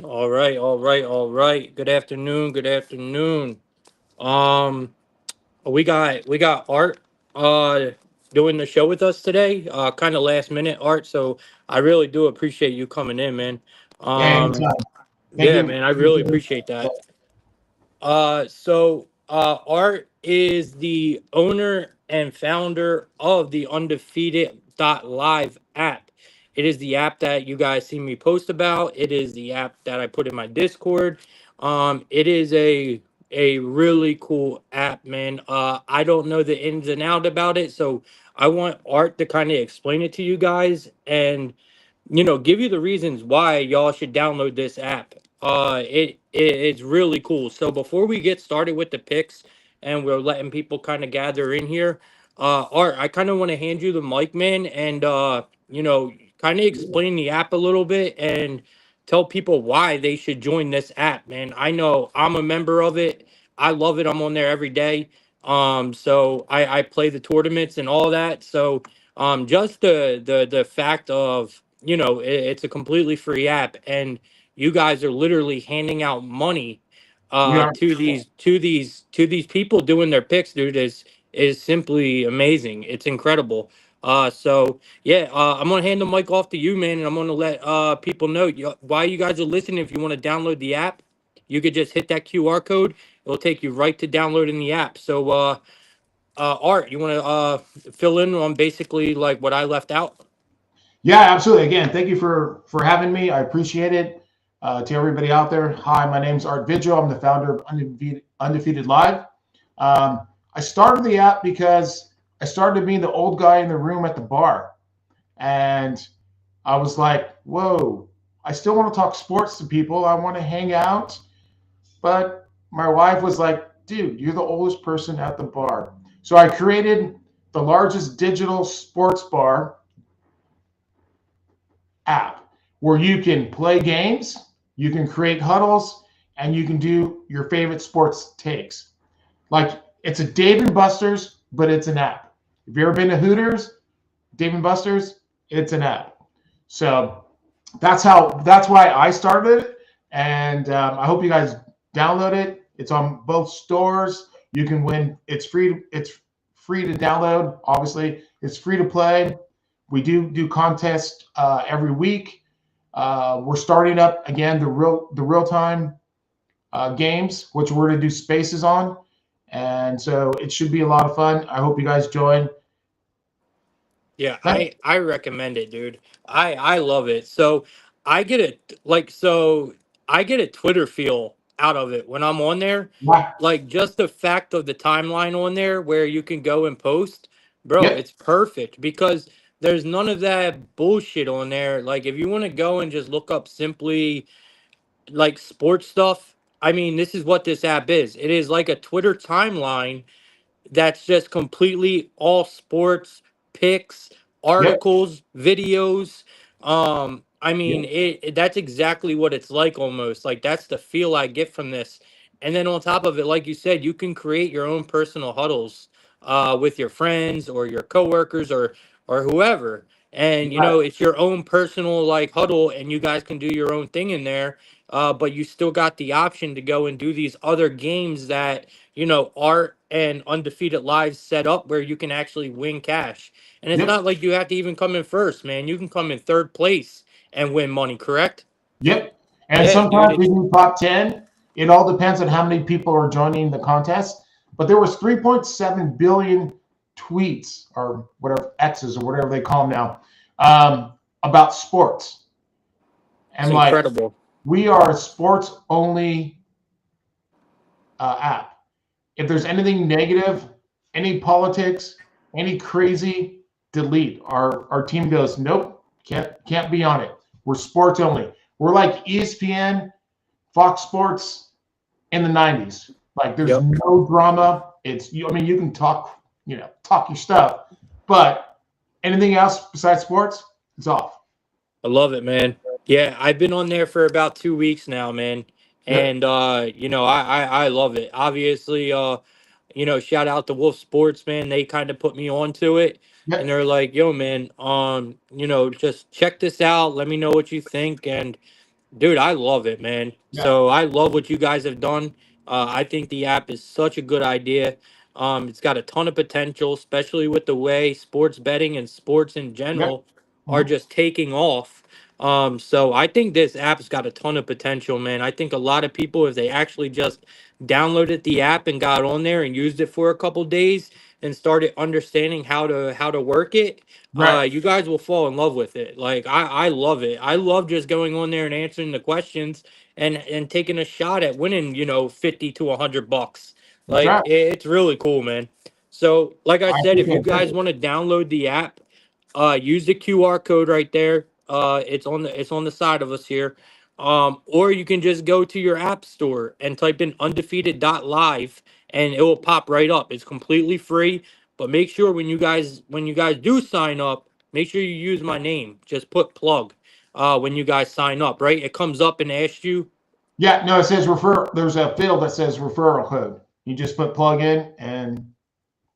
All right, all right, all right. Good afternoon. Good afternoon. Um, we got Art doing the show with us today. Kind of last minute, Art. So I really do appreciate you coming in, man. Yeah, Um, anytime. Thank yeah, you. man, I really appreciate that. Art is the owner and founder of the Undefeated Live app. It is the app that you guys see me post about. It is the app that I put in my Discord. It is a really cool app, man. I don't know the ins and out about it, so I want Art to kind of explain it to you guys and give you the reasons why y'all should download this app. It's really cool. So before we get started with the picks and we're letting people kind of gather in here, Art, I kind of want to hand you the mic, man, and kind of explain the app a little bit and tell people why they should join this app, man. I know I'm a member of it. I love it. I'm on there every day. So I play the tournaments and all that. So just the fact of it's a completely free app and you guys are literally handing out money We are. to these people doing their picks, dude, is simply amazing. It's incredible. So yeah, I'm gonna hand the mic off to you, man, and I'm gonna let people know why you guys are listening. If you want to download the app, you could just hit that QR code. It'll take you right to downloading the app. So Art, you want to fill in on basically like what I left out? Yeah, absolutely. Again, thank you for having me. I appreciate it. To everybody out there, hi, my name's Art Vigil. I'm the founder of Undefeated Live. I started the app because I started being the old guy in the room at the bar, and I was like, "Whoa, I still want to talk sports to people. I want to hang out." But my wife was like, "Dude, you're the oldest person at the bar." So I created the largest digital sports bar app where you can play games, you can create huddles, and you can do your favorite sports takes. Like it's a Dave and Buster's, but it's an app. If you've ever been to Hooters, Dave and Buster's, it's an app. So that's why I started it, and I hope you guys download it. It's on both stores. You can win. It's free. It's free to download. Obviously, it's free to play. We do contests every week. We're starting up again the real time games, which we're going to do spaces on, and so it should be a lot of fun. I hope you guys join. Yeah, I recommend it, dude. I love it. So I get it I get a Twitter feel out of it when I'm on there. Yeah. Like just the fact of the timeline on there where you can go and post, bro, Yep. it's perfect because there's none of that bullshit on there. Like if you want to go and just look up simply like sports stuff, I mean, this is what this app is. It is like a Twitter timeline that's just completely all sports picks, Yep. articles, videos. I mean, Yep. that's exactly what it's like almost. Like that's the feel I get from this. And then on top of it, like you said, you can create your own personal huddles with your friends or your coworkers or whoever. And Right. it's your own personal like huddle, and you guys can do your own thing in there. But you still got the option to go and do these other games that Art and Undefeated Live set up where you can actually win cash. And it's Yep. not like you have to even come in first, man. You can come in third place and win money, correct? Yep. And Yeah, dude. sometimes we do top 10. It all depends on how many people are joining the contest. But there was 3.7 billion tweets or whatever X's or whatever they call them now about sports. It's And like incredible. we are a sports only app. If there's anything negative, any politics, any crazy, delete. Our team goes, nope, can't be on it. We're sports only. We're like ESPN, Fox Sports in the 90s. Like there's Yep. no drama. It's you. I mean, you can talk, talk your stuff, but anything else besides sports, it's off. I love it, man. Yeah, I've been on there for about 2 weeks now, man. Yep. And I love it. Obviously, shout out to Wolf Sports, man. They kind of put me onto it. And Yep. they're like, yo, man, just check this out. Let me know what you think. And Dude, I love it, man. Yeah. So I love what you guys have done. I think the app is such a good idea. It's got a ton of potential, especially with the way sports betting and sports in Yep. general are Mhm. just taking off. So I think this app's got a ton of potential, man. I think a lot of people, if they actually just downloaded the app and got on there and used it for a couple days and started understanding how to work it, Right. you guys will fall in love with it. Like I love it. I love just going on there and answering the questions and taking a shot at winning, 50 to $100. That's Like right. it's really cool, man. So, like I I said, if you appreciate it. Thank guys you. want to download the app, use the QR code right there. It's on the side of us here. Or you can just go to your app store and type in undefeated.live and it will pop right up. It's completely free. But make sure when you guys do sign up, make sure you use my name. Just put plug when you guys sign up, right? It comes up and asks you. Yeah. No, it says refer. There's a field that says referral code. You just put plug in and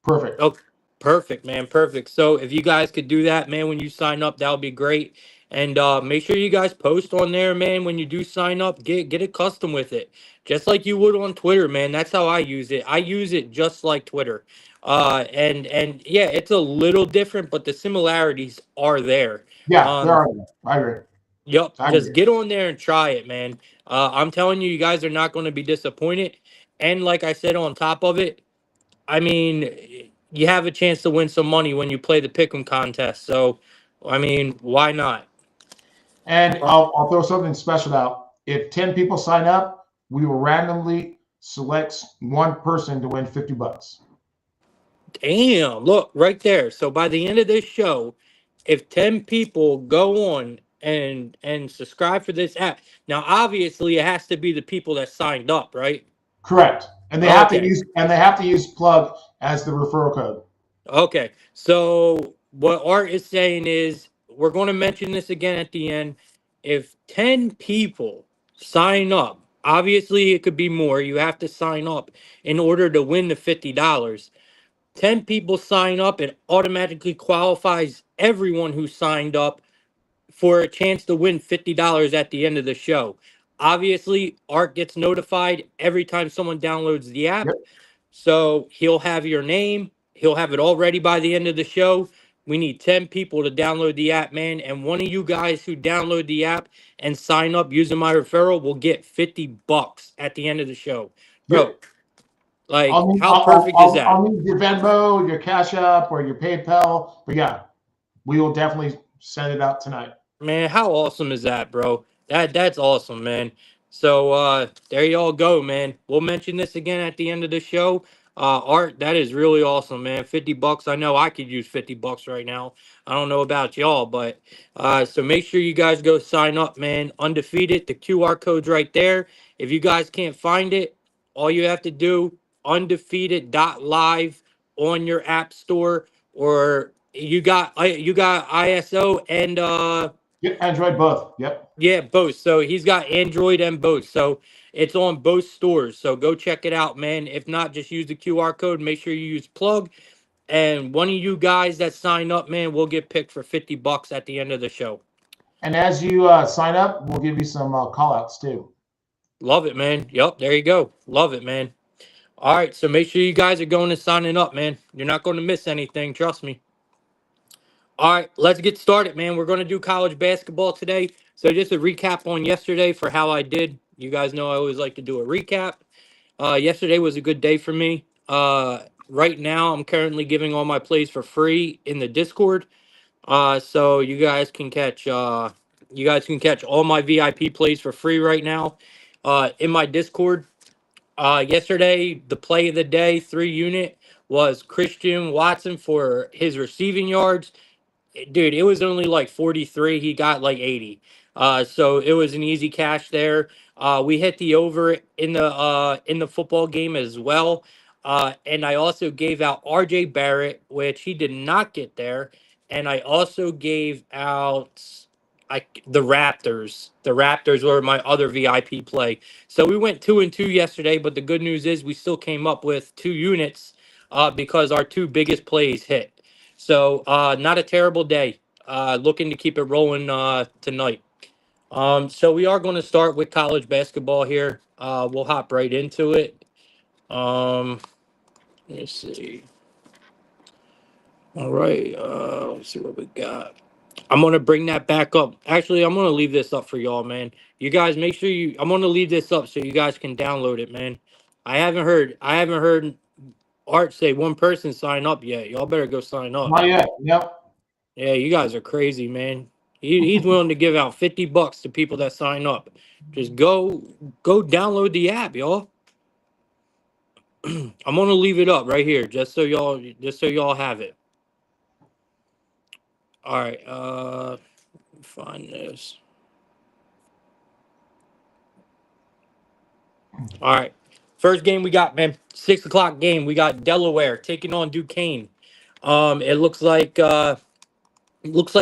perfect. Oh, perfect, man. Perfect. So if you guys could do that, man, when you sign up, that would be great. And make sure you guys post on there, man. When you do sign up, get it custom with it, just like you would on Twitter, man. That's how I use it. I use it just like Twitter. And yeah, it's a little different, but the similarities are there. Yeah, there Um, are. I agree. Yep, I just agree. get on there and try it, man. I'm telling you, you guys are not going to be disappointed. And like I said, on top of it, I mean, you have a chance to win some money when you play the pick'em contest. So, I mean, why not? And Uh, I'll throw something special out. If 10 people sign up, we will randomly select one person to win $50. Damn, look right there. So by the end of this show, if 10 people go on and subscribe for this app, now obviously it has to be the people that signed up, right? Correct. And Okay. they have to use plug as the referral code. Okay. So what Art is saying is we're going to mention this again at the end. If 10 people sign up, obviously it could be more. You have to sign up in order to win the $50. 10 people sign up, it automatically qualifies everyone who signed up for a chance to win $50 at the end of the show. Obviously, Art gets notified every time someone downloads the Yep. app. So he'll have your name. He'll have it all ready by the end of the show. We need 10 people to download the app, man. And one of you guys who download the app and sign up using my referral will get $50 at the end of the show. Bro, Yep. like, how perfect is that? I'll need your Venmo, your Cash App, or your PayPal. But yeah, we will definitely send it out tonight. Man, how awesome is that, bro? That's awesome, man. So there you all go, man. We'll mention this again at the end of the show. Art, that is really awesome, man. $50. I know I could use $50 right now. I don't know about y'all, but so make sure you guys go sign up, man. Undefeated, the QR code's right there. If you guys can't find it, all you have to do, undefeated.live on your app store, or you got ISO and Yep. Android both. Yep. yeah, both. So he's got Android and both. So it's on both stores. So go check it out, man. If not, just use the QR code. Make sure you use plug. And one of you guys that sign up, man, will get picked for $50 at the end of the show. And as you sign up, we'll give you some call outs too. Love it, man. Yep, there you go. Love it, man. All right, so make sure you guys are going and signing up, man. You're not going to miss anything, trust me. All right, let's get started, man. We're going to do college basketball today. So just a recap on yesterday for how I did. You guys know I always like to do a recap. Yesterday was a good day for me. Right now, I'm currently giving all my plays for free in the Discord. So you guys can catch all my VIP plays for free right now. In my Discord. Yesterday, the play of the day, 3 unit, was Christian Watson for his receiving yards. Dude, it was only like 43. He got like 80. So it was an easy cash there. We hit the over in the football game as well. And I also gave out RJ Barrett, which he did not get there. And I also gave out the Raptors. The Raptors were my other VIP play. So we went 2-2 yesterday, but the good news is we still came up with 2 units because our two biggest plays hit. So not a terrible day. Looking to keep it rolling tonight. So we are going to start with college basketball here. We'll hop right into it. Um, let's see. All right. Let's see what we got. I'm gonna bring that back up. Actually, I'm gonna leave this up for y'all, man. You guys make sure you. I'm gonna leave this up so you guys can download it, man. I haven't heard Art say one person sign up yet. Y'all better go sign up. Not yet. Yep. Yeah, you guys are crazy, man. He's willing to give out $50 to people that sign up. Just go download the app, y'all. I'm gonna leave it up right here, just so y'all have it. All right, find this. All right, first game we got, man. 6 o'clock game. We got Delaware taking on Duquesne. It looks like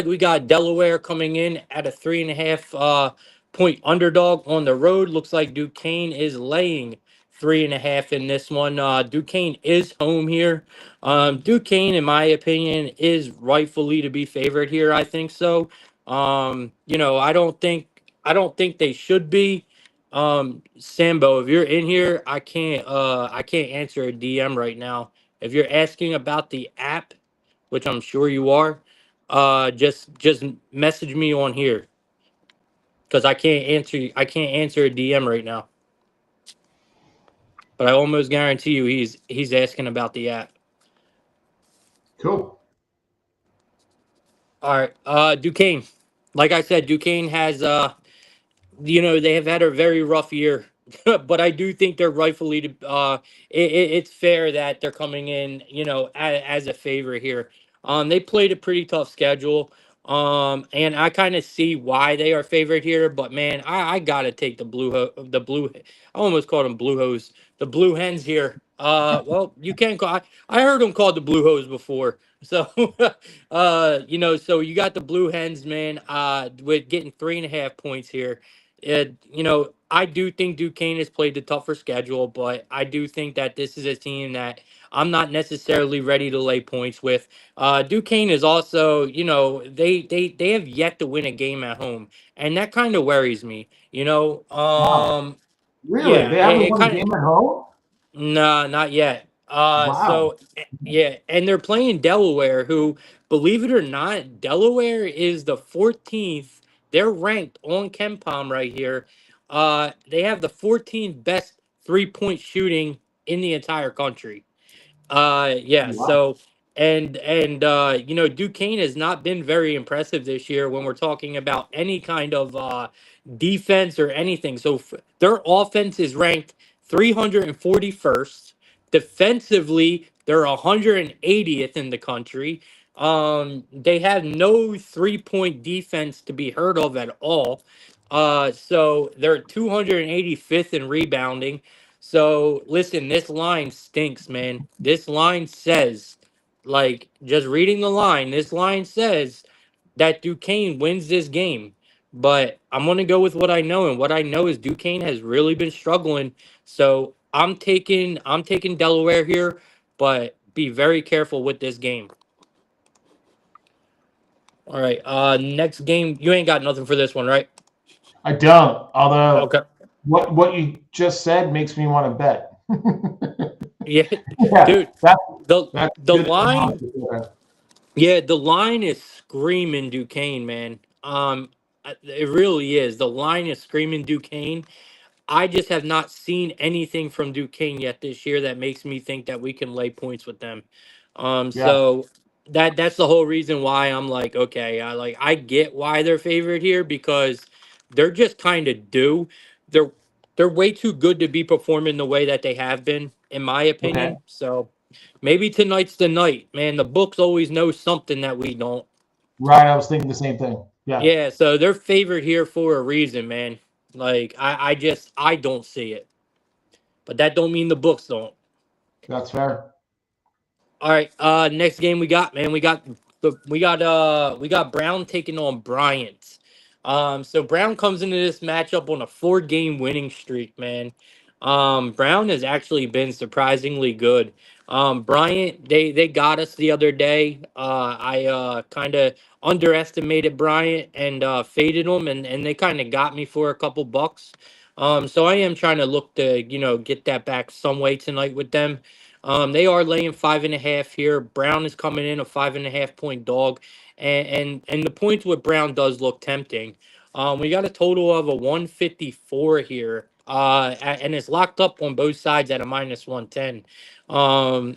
we got Delaware coming in at a 3.5 point underdog on the road. Looks like Duquesne is laying 3.5 in this one. Duquesne is home here. Duquesne, in my opinion, is rightfully to be favored here. I think so. I don't think they should be. Sambo, if you're in here, I can't answer a DM right now. If you're asking about the app, which I'm sure you are, just message me on here because I can't answer a DM right now. But I almost guarantee you he's asking about the app. Cool. All right, Duquesne. Like I said, Duquesne has they have had a very rough year, but I do think they're rightfully to. It's fair that they're coming in, as a favorite here. They played a pretty tough schedule, and I kind of see why they are favored here. But man, I gotta take the blue. I almost called them blue hose, the blue hens here. Well, you can call. I heard them called the blue hose before. So, so you got the blue hens, man. With getting 3.5 points here. I do think Duquesne has played the tougher schedule, but I do think that this is a team that I'm not necessarily ready to lay points with. Duquesne is also, they have yet to win a game at home, and that kind of worries me. Wow. Really? Yeah, They it, haven't it won a kind of. game at home? No, not yet. Wow. Yeah, and they're playing Delaware, who, believe it or not, Delaware is the 14th. They're ranked on KenPom right here. They have the 14th best 3-point shooting in the entire country. Yeah, Wow. so Duquesne has not been very impressive this year when we're talking about any kind of defense or anything. So their offense is ranked 341st. Defensively, they're 180th in the country. They have no 3-point defense to be heard of at all. So they're 285th in rebounding. So listen, this line stinks, man. This line says, like, just reading the line, this line says that Duquesne wins this game. But I'm gonna go with what I know, and what I know is Duquesne has really been struggling. So I'm taking Delaware here, but be very careful with this game. All right. Next game, you ain't got nothing for this one, right? I don't. Although Okay. what you just said makes me want to bet. Yeah, Yeah, dude. that The that's the good. line Yeah, the line is screaming Duquesne, man. It really is. The line is screaming Duquesne. I just have not seen anything from Duquesne yet this year that makes me think that we can lay points with them. Yeah. So that's the whole reason why I'm like, okay, I get why they're favored here because they're just kind of due. They're they're way too good to be performing the way that they have been, in my Okay. opinion. So maybe tonight's the night, man. The books always know something that we don't. Right. I was thinking the same thing. Yeah. Yeah, so they're favored here for a reason, man. Like I don't see it, but that don't mean the books don't. That's fair. All right, next game we got, man. We got Brown taking on Bryant. So Brown comes into this matchup on a 4-game winning streak, man. Brown has actually been surprisingly good. Bryant, they got us the other day. I kind of underestimated Bryant and faded them, and they kind of got me for a couple bucks. So I am trying to look to get that back some way tonight with them. They are laying 5.5 here. Brown is coming in a 5.5 point dog, and the points with Brown does look tempting. We got a total of a 154 here, and it's locked up on both sides at a -110. I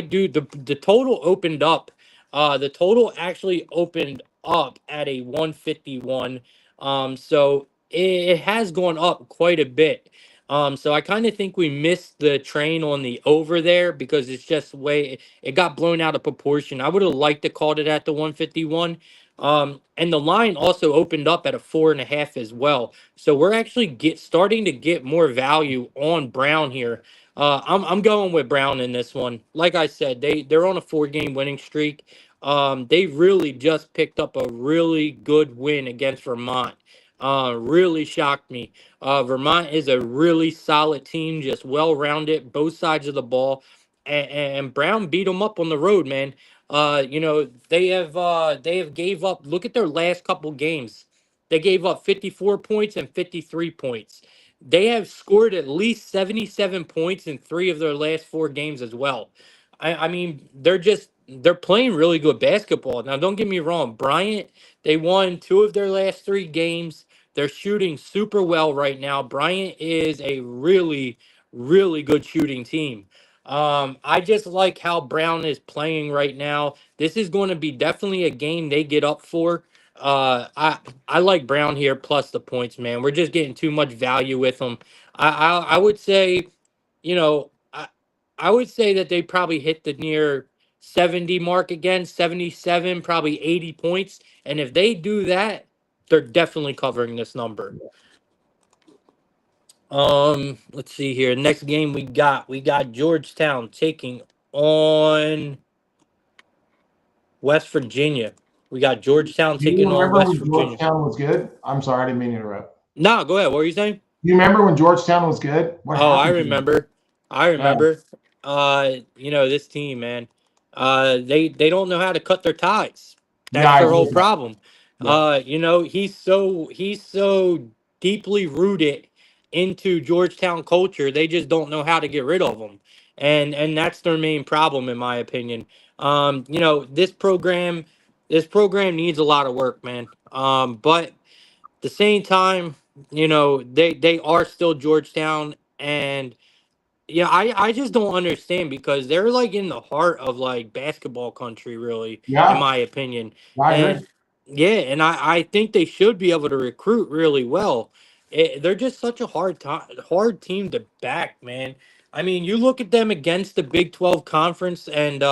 do the total opened up. The total actually opened up at a 151. So it has gone up quite a bit. So I kind of think we missed the train on the over there because it's just way it got blown out of proportion. I would have liked to called it at the 151. And the line also opened up at a 4.5 as well. So we're actually starting to get more value on Brown here. I'm going with Brown in this one. Like I said, they're on a 4 game winning streak. They really just picked up a really good win against Vermont. Really shocked me. Vermont is a really solid team, just well rounded, both sides of the ball, and Brown beat them up on the road, man. They have gave up. Look at their last couple games. They gave up 54 points and 53 points. They have scored at least 77 points in 3 of their last 4 games as well. I mean, they're playing really good basketball. Now, don't get me wrong, Bryant, they won 2 of their last 3 games. They're shooting super well right now. Bryant is a really, really good shooting team. I just like how Brown is playing right now. This is going to be definitely a game they get up for. I like Brown here plus the points, man. We're just getting too much value with them. I would say, you know, I would say that they probably hit the near 70 mark again, 77, probably 80 points. And if they do that, they're definitely covering this number. Let's see here. Next game we got Georgetown taking on West Virginia. We got Georgetown Do you taking on remember West when Virginia. Georgetown was good? I'm sorry, I didn't mean to interrupt. No, go ahead. What were you saying? You remember when Georgetown was good? What Oh, I happened to them? remember. I Yeah, remember. This team, man. They don't know how to cut their ties. yeah, That's I their agree whole with that. problem. Yeah, He's so deeply rooted into Georgetown culture. They just don't know how to get rid of him, and that's their main problem, in my opinion. This program needs a lot of work, man. But the same time, they are still Georgetown, and yeah, I just don't understand because they're like in the heart of like basketball country, really, in yeah, my opinion. I agree. And yeah, and I think they should be able to recruit really well. They're just such a hard team to back, man. I mean, you look at them against the Big 12 conference, and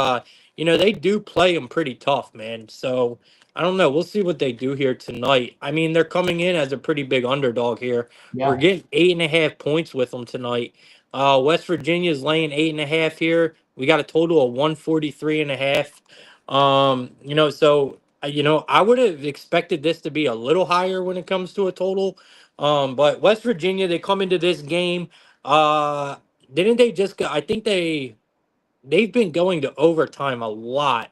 they do play them pretty tough, man. So I don't know. We'll see what they do here tonight. I mean, they're coming in as a pretty big underdog here. We're Yeah, getting 8.5 points with them tonight. West Virginia's laying 8.5 here. We got a total of 143.5. I would have expected this to be a little higher when it comes to a total. But West Virginia, they come into this game. Uh, didn't they just go? I think they've been going to overtime a lot.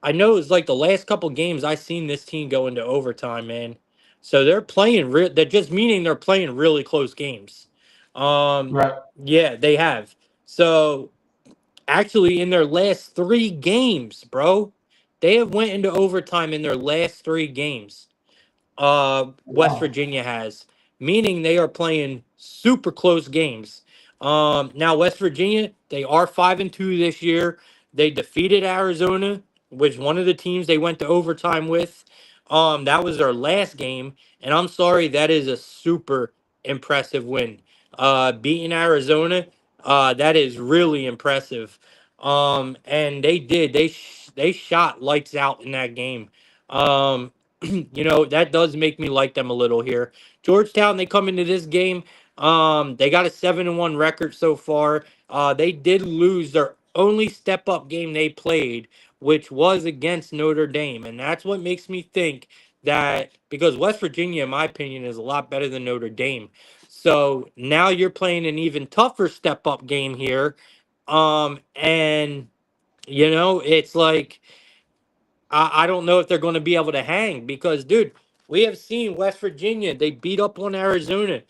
I know it's like the last couple games I seen this team go into overtime, man. So they're playing they're just meaning they're playing really close games. Um right. yeah, they have. So actually in their last 3 games, bro, they have went into overtime in their last 3 games. West Wow. Virginia has, meaning they are playing super close games. Now West Virginia, they are 5-2 this year. They defeated Arizona, which one of the teams they went to overtime with. That was their last game, and I'm sorry, that is a super impressive win. Beating Arizona, that is really impressive. And they shot lights out in that game. Um, that does make me like them a little here. Georgetown, they come into this game. They got a 7-1 record so far. They did lose their only step up game they played, which was against Notre Dame. And that's what makes me think that because West Virginia, in my opinion, is a lot better than Notre Dame. So now you're playing an even tougher step up game here And it's like I don't know if they're going to be able to hang because, dude, we have seen West Virginia. They beat up on Arizona.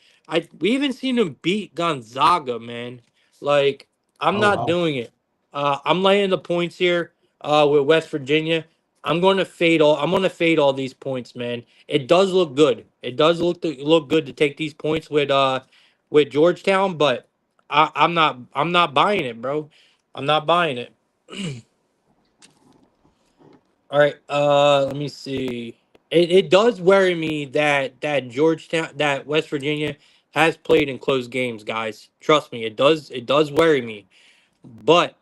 We even seen them beat Gonzaga, man. Like, I'm Oh not wow. doing it. I'm laying the points here with West Virginia. I'm going to fade all these points, man. It does look good. It does look good to take these points with Georgetown, but I'm not buying it, bro. I'm not buying it. All right. Let me see. It does worry me that West Virginia has played in close games, guys. Trust me, it does worry me. But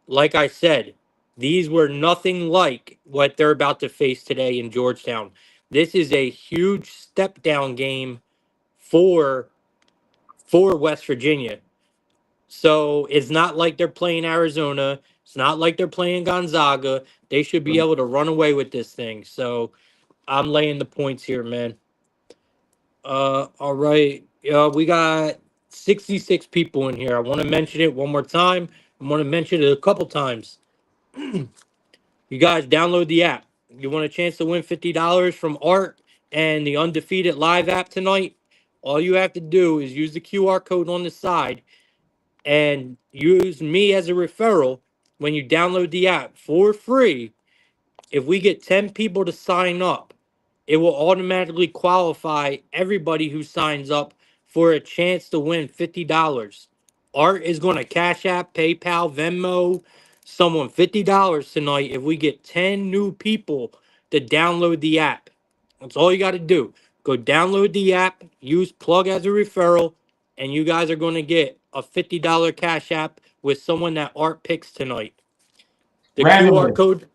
like I said, these were nothing like what they're about to face today in Georgetown. This is a huge step down game for for West Virginia. So it's not like they're playing Arizona. It's not like they're playing Gonzaga. They should be able to run away with this thing. So I'm laying the points here, man. All right. We got 66 people in here. I want to mention it one more time. I want to mention it a couple times. You guys download the app. You want a chance to win $50 from Art and the Undefeated Live app tonight? All you have to do is use the QR code on the side and use me as a referral when you download the app for free. If we get 10 people to sign up, it will automatically qualify everybody who signs up for a chance to win $50. Art is going to Cash App, PayPal, Venmo someone $50 tonight if we get 10 new people to download the app. That's all you got to do. Go download the app, use plug as a referral, and you guys are going to get a $50 Cash App with someone that Art picks tonight. The QR Randomly. code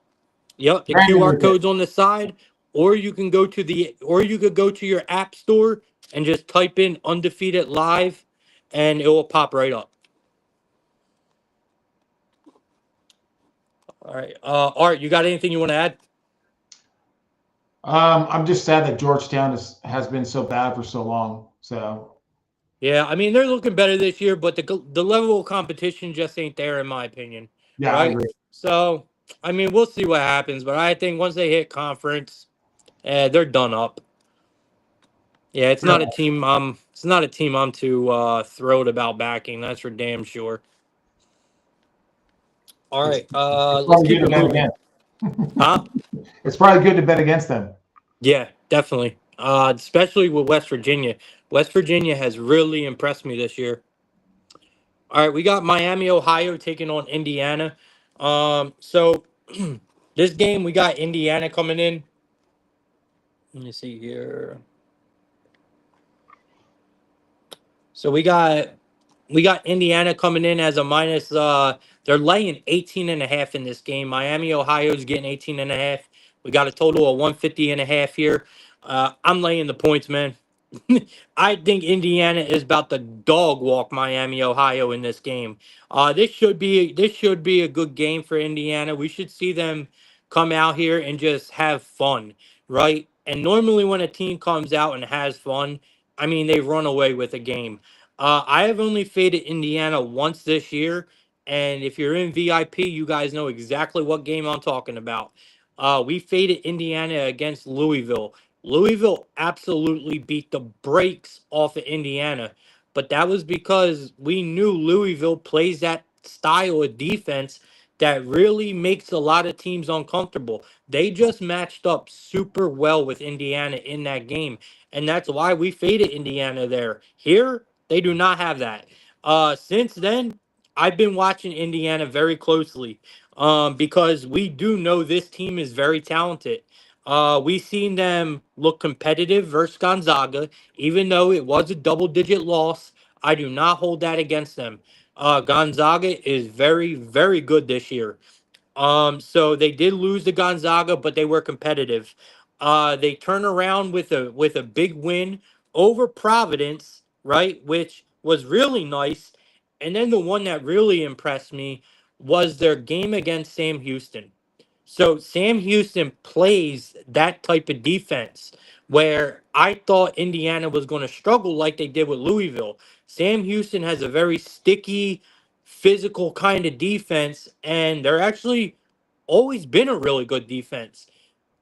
Yep, the QR Randomly pick. code's on the side, or you could go to your app store and just type in Undefeated Live and it will pop right up. All right. Art, you got anything you want to add? I'm just sad that Georgetown has been so bad for so long. So Yeah, I mean they're looking better this year, but the level of competition just ain't there in my opinion. yeah, I Right? agree. So, I mean, we'll see what happens, but I think once they hit conference, they're done up. Yeah, it's not a team I'm too thrilled about backing, that's for damn sure. All It's right, it's let's probably good keep to it bet moving. against. Huh? It's probably good to bet against them. Yeah, definitely. Especially with West Virginia. West Virginia has really impressed me this year. All right, we got Miami, Ohio taking on Indiana. So this game we got Indiana coming in. Let me see here. So we got Indiana coming in as a minus they're laying 18 and a half in this game. Miami, Ohio's getting 18 and a half. We got a total of 150 and a half here. I'm laying the points, man. I think Indiana is about to dog walk Miami, Ohio in this game. This should be a good game for Indiana. We should see them come out here and just have fun, right? And normally when a team comes out and has fun, I mean they run away with a game. I have only faded Indiana once this year, and if you're in VIP, you guys know exactly what game I'm talking about. We faded Indiana against Louisville. Louisville absolutely beat the brakes off of Indiana, but that was because we knew Louisville plays that style of defense that really makes a lot of teams uncomfortable. They just matched up super well with Indiana in that game, and that's why we faded Indiana there. Here, they do not have that. Since then, I've been watching Indiana very closely because we do know this team is very talented. We seen them look competitive versus Gonzaga, even though it was a double-digit loss. I do not hold that against them. Gonzaga is very, very good this year. So they did lose to Gonzaga, but they were competitive. They turn around with a big win over Providence, right? Which was really nice. And then the one that really impressed me was their game against Sam Houston. So Sam Houston plays that type of defense where I thought Indiana was going to struggle like they did with Louisville. Sam Houston has a very sticky, physical kind of defense, and they're actually always been a really good defense,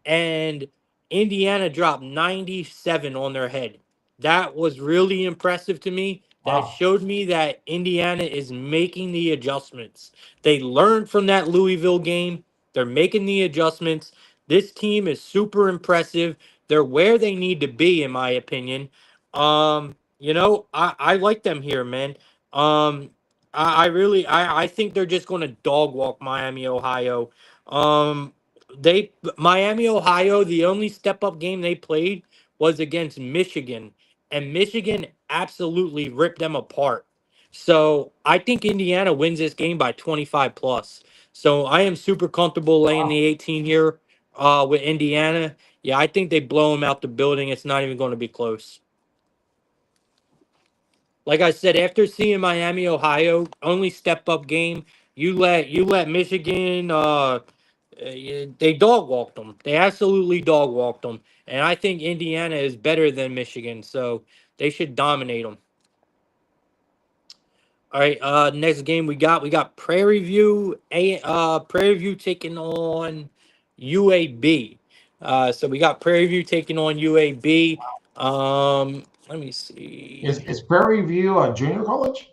and Indiana dropped 97 on their head. That was really impressive to me. That Wow. showed me that Indiana is making the adjustments. They learned from that Louisville game. They're making the adjustments. This team is super impressive. They're where they need to be, in my opinion. I like them here, man. Um, I think they're just going to dog walk Miami, Ohio. They Miami, Ohio, the only step up game they played was against Michigan, and Michigan absolutely ripped them apart. So I think Indiana wins this game by 25 plus. So I am super comfortable laying the Wow. 18 here with Indiana. Yeah, I think they blow them out the building. It's not even going to be close. Like I said, after seeing Miami, Ohio, only step up game, you let Michigan they dog walked them. They absolutely dog walked them. And I think Indiana is better than Michigan, so they should dominate them. All right, next game we got Prairie View taking on UAB. So we got Prairie View taking on UAB. Let me see. Is Prairie View a junior college?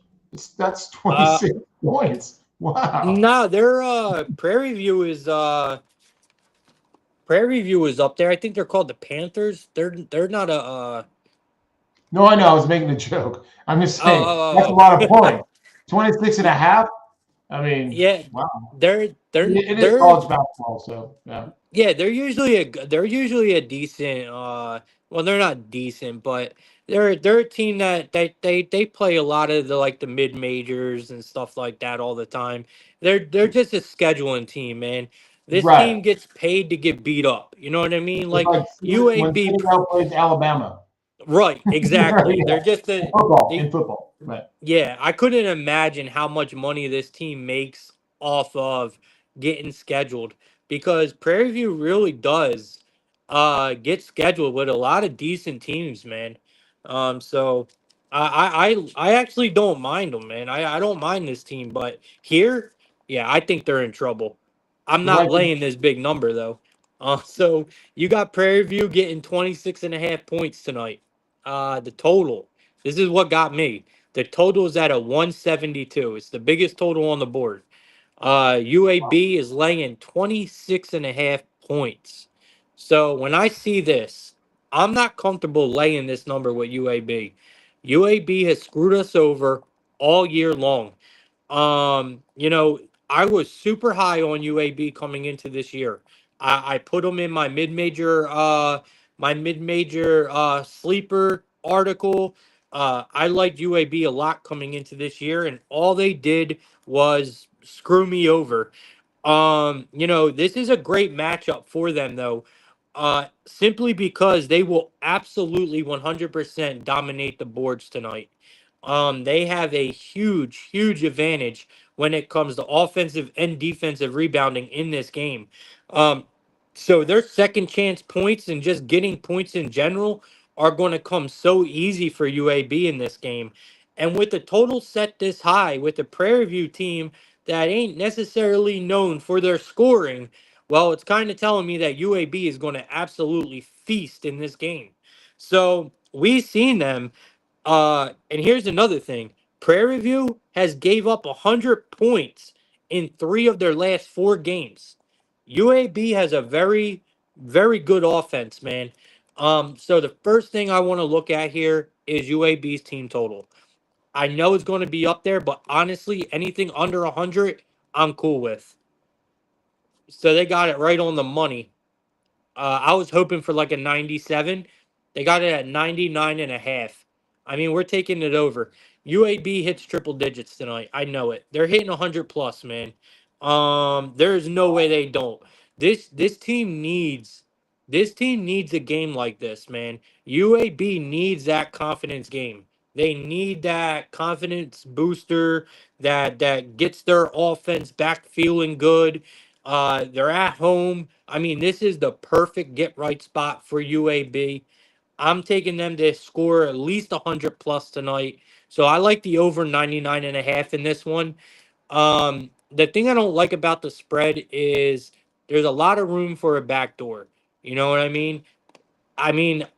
That's Uh 26 points. Wow. no, they're Prairie View is up there. I think they're called the Panthers. They're not a No, I know. I was making a joke. I'm just oh saying that's a oh lot of oh oh. points. 26 and a half. I mean, Yeah, wow. they're they're It is they're college basketball, so yeah. yeah, they're usually a decent well, they're not decent, but they're a team that they play a lot of the like the mid majors and stuff like that all the time. They're just a scheduling team, man. This Right. team gets paid to get beat up. You know what I mean? It's Like like when UAB. Citadel plays Alabama. Right, exactly. Yeah. They're just In a football. they In football. Right. yeah, I couldn't imagine how much money this team makes off of getting scheduled because Prairie View really does get scheduled with a lot of decent teams, man. So I actually don't mind them, man. I don't mind this team, but here, yeah, I think they're in trouble. I'm You not like the laying this big number though. So you got Prairie View getting 26 and a half points tonight. The total. This is what got me. The total is at a 172. It's the biggest total on the board. UAB is laying 26 and a half points. So when I see this, I'm not comfortable laying this number with UAB. UAB has screwed us over all year long. You know, I was super high on UAB coming into this year. I put them in my mid-major sleeper article. I liked UAB a lot coming into this year, and all they did was screw me over. This is a great matchup for them though. Simply because they will absolutely 100% dominate the boards tonight. They have a huge, huge advantage when it comes to offensive and defensive rebounding in this game. Um, so their second chance points and just getting points in general are going to come so easy for UAB in this game. And with the total set this high, with the Prairie View team that ain't necessarily known for their scoring, well, it's kind of telling me that UAB is going to absolutely feast in this game. So we've seen them and here's another thing. Prairie View has gave up 100 points in 3 of their last 4 games. UAB has a very very good offense, man. So the first thing I want to look at here is UAB's team total. I know it's going to be up there, but honestly, anything under 100, I'm cool with. So they got it right on the money. I was hoping for like a 97. They got it at 99 and a half. I mean, we're taking it over. UAB hits triple digits tonight. I know it. They're hitting 100 plus, man. There's no way they don't. This this team needs this team needs a game like this, man. UAB needs that confidence game. They need that confidence booster that gets their offense back feeling good. They're at home. I mean, this is the perfect get right spot for UAB. I'm taking them to score at least 100 plus tonight. So I like the over 99.5 in this one. The thing I don't like about the spread is there's a lot of room for a backdoor. You know what I mean?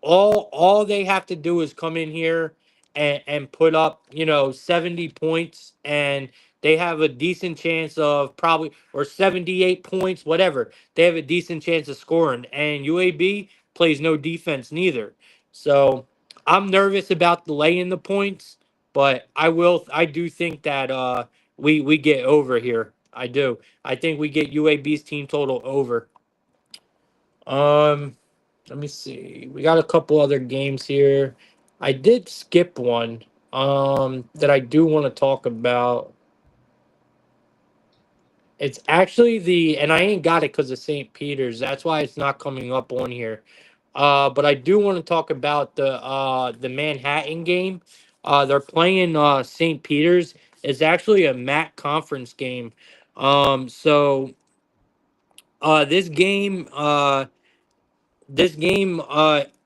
All they have to do is come in here and put up, 70 points, and they have a decent chance of probably, or 78 points, whatever. They have a decent chance of scoring. And UAB plays no defense neither. So I'm nervous about delaying the points, but I do think that we get over here. I do. I think we get UAB's team total over. Um Let me see. We got a couple other games here. I did skip one that I do want to talk about. It's actually and I ain't got it because of St. Peter's. That's why it's not coming up on here. But I do want to talk about the Manhattan game. They're playing St. Peter's. It's actually a MAC conference game. So this game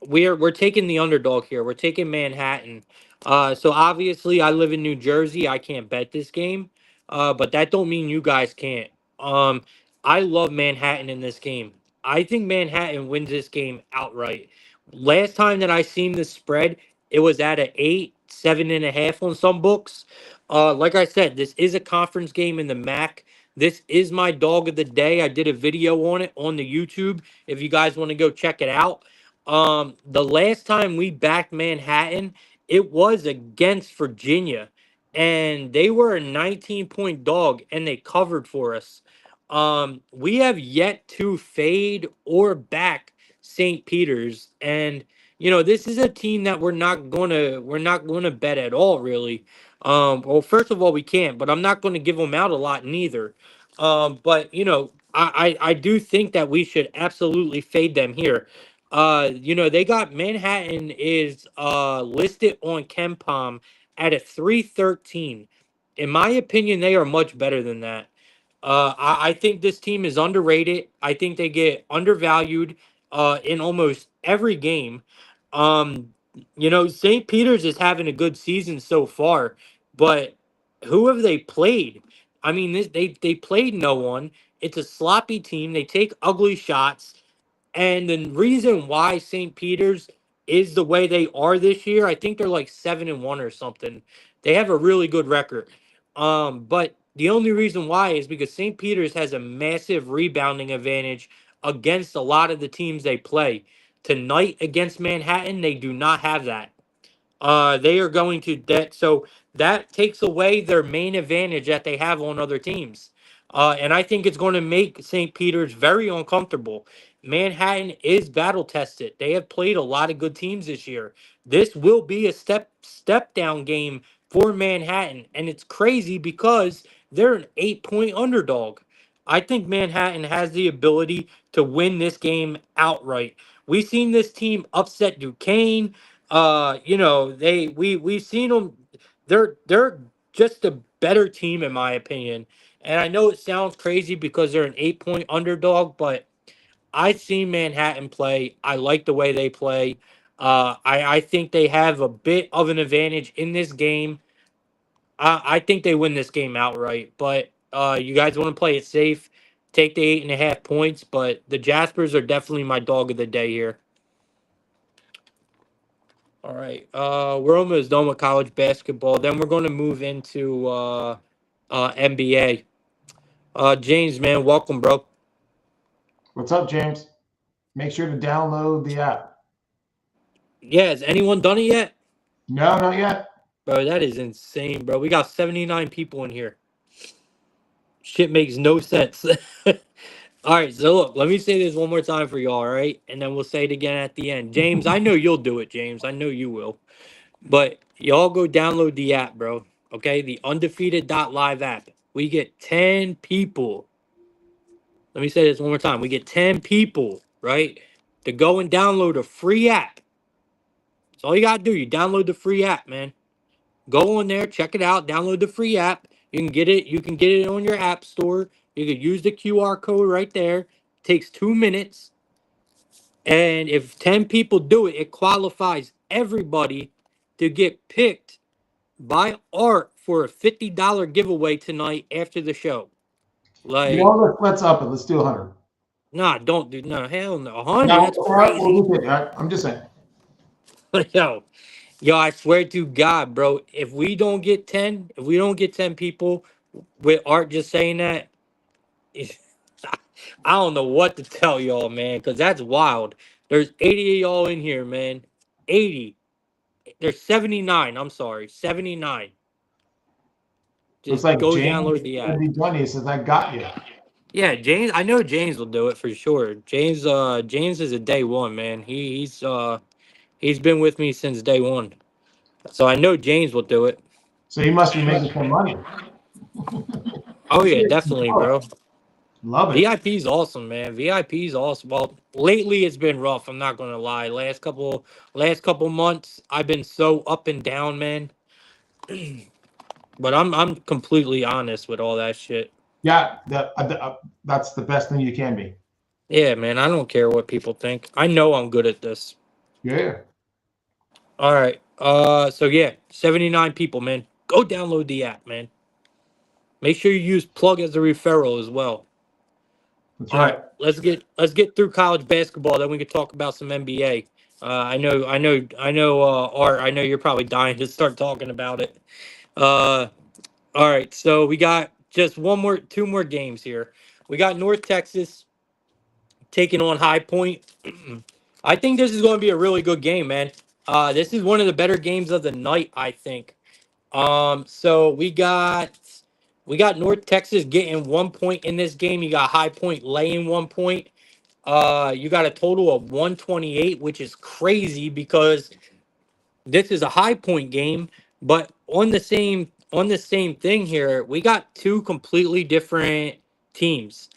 we're taking the underdog here. We're taking Manhattan. So obviously I live in New Jersey. I can't bet this game. But that don't mean you guys can't. Um I love Manhattan in this game. I think Manhattan wins this game outright. Last time that I seen the spread, it was at a 8, 7.5 on some books. Like I said, this is a conference game in the MAC. This is my dog of the day. I did a video on it on the YouTube if you guys want to go check it out. The last time we backed Manhattan, it was against Virginia, and they were a 19-point dog, and they covered for us. We have yet to fade or back St. Peter's, and this is a team that we're not gonna bet at all, really. Well, first of all, we can't, but I'm not going to give them out a lot neither. But I do think that we should absolutely fade them here. They got Manhattan is listed on Kempom at a 313. In my opinion, they are much better than that. I think this team is underrated. I think they get undervalued in almost every game. Um, St. Peter's is having a good season so far, but who have they played? I mean, they played no one. It's a sloppy team. They take ugly shots. And the reason why St. Peter's is the way they are this year, I think they're like 7-1 or something. They have a really good record. But the only reason why is because St. Peter's has a massive rebounding advantage against a lot of the teams they play. Tonight against Manhattan, they do not have that. They are going to that, so that takes away their main advantage that they have on other teams. And I think it's going to make St. Peter's very uncomfortable. Manhattan is battle tested. They have played a lot of good teams this year. This will be a step down game for Manhattan, and it's crazy because they're an 8-point underdog. I think Manhattan has the ability to win this game outright. We've seen this team upset Duquesne. We've seen them. They're just a better team in my opinion. And I know it sounds crazy because they're an 8-point underdog, but I've seen Manhattan play. I like the way they play. I think they have a bit of an advantage in this game. I think they win this game outright. But you guys want to play it safe, take the 8.5 points. But the Jaspers are definitely my dog of the day here. All right. We're almost done with college basketball. Then we're going to move into NBA. James, man, welcome, bro. What's up, James? Make sure to download the app. Yeah, has anyone done it yet? No, not yet. Bro, that is insane, bro. We got 79 people in here. Shit makes no sense. All right, so look, let me say this one more time for y'all, all right? And then we'll say it again at the end. James, I know you'll do it, James. I know you will. But y'all go download the app, bro. Okay, the undefeated.live app. We get 10 people. Let me say this one more time. We get 10 people, right, to go and download a free app. That's all you got to do. You download the free app, man. Go on there, check it out, download the free app. You can get it. You can get it on your app store. You can use the QR code right there. It takes 2 minutes. And if 10 people do it, it qualifies everybody to get picked by Art for a $50 giveaway tonight after the show. You Like, know, let's up it. Let's do 100. nah, don't do no hell no. No, 100, that's all right, we'll crazy. do 50. I'm just saying. yo, yo, I swear to God, bro, if we don't get 10, if we don't get 10 people with Art just saying that, I don't know what to tell y'all, man, because that's wild. There's 80 of y'all in here, man. 80. There's 79. I'm sorry, 79. Looks Just like go James download the app. 7020 says, I got you. Yeah, James. I know James will do it for sure. James is a day one man. He's been with me since day one, so I know James will do it. So he must be making some money. Oh Let's yeah, get definitely, bro. Love it. VIP's awesome, man. VIP's awesome. Well, lately it's been rough. I'm not gonna lie. Last couple months, I've been so up and down, man. But I'm completely honest with all that shit. Yeah, that's the best thing you can be. Yeah, man. I don't care what people think. I know I'm good at this. Yeah. All right. So yeah, 79 people, man. Go download the app, man. Make sure you use plug as a referral as well. That's All right, right. let's get through college basketball. Then we can talk about some NBA. I know. Art. I know you're probably dying to start talking about it. Uh, all right. So we got just two more games here. We got North Texas taking on High Point. I think this is going to be a really good game, man. This is one of the better games of the night, I think. So we got North Texas getting 1 point in this game. You got High Point laying 1 point. You got a total of 128, which is crazy because this is a High Point game, but on the same thing here, we got two completely different teams.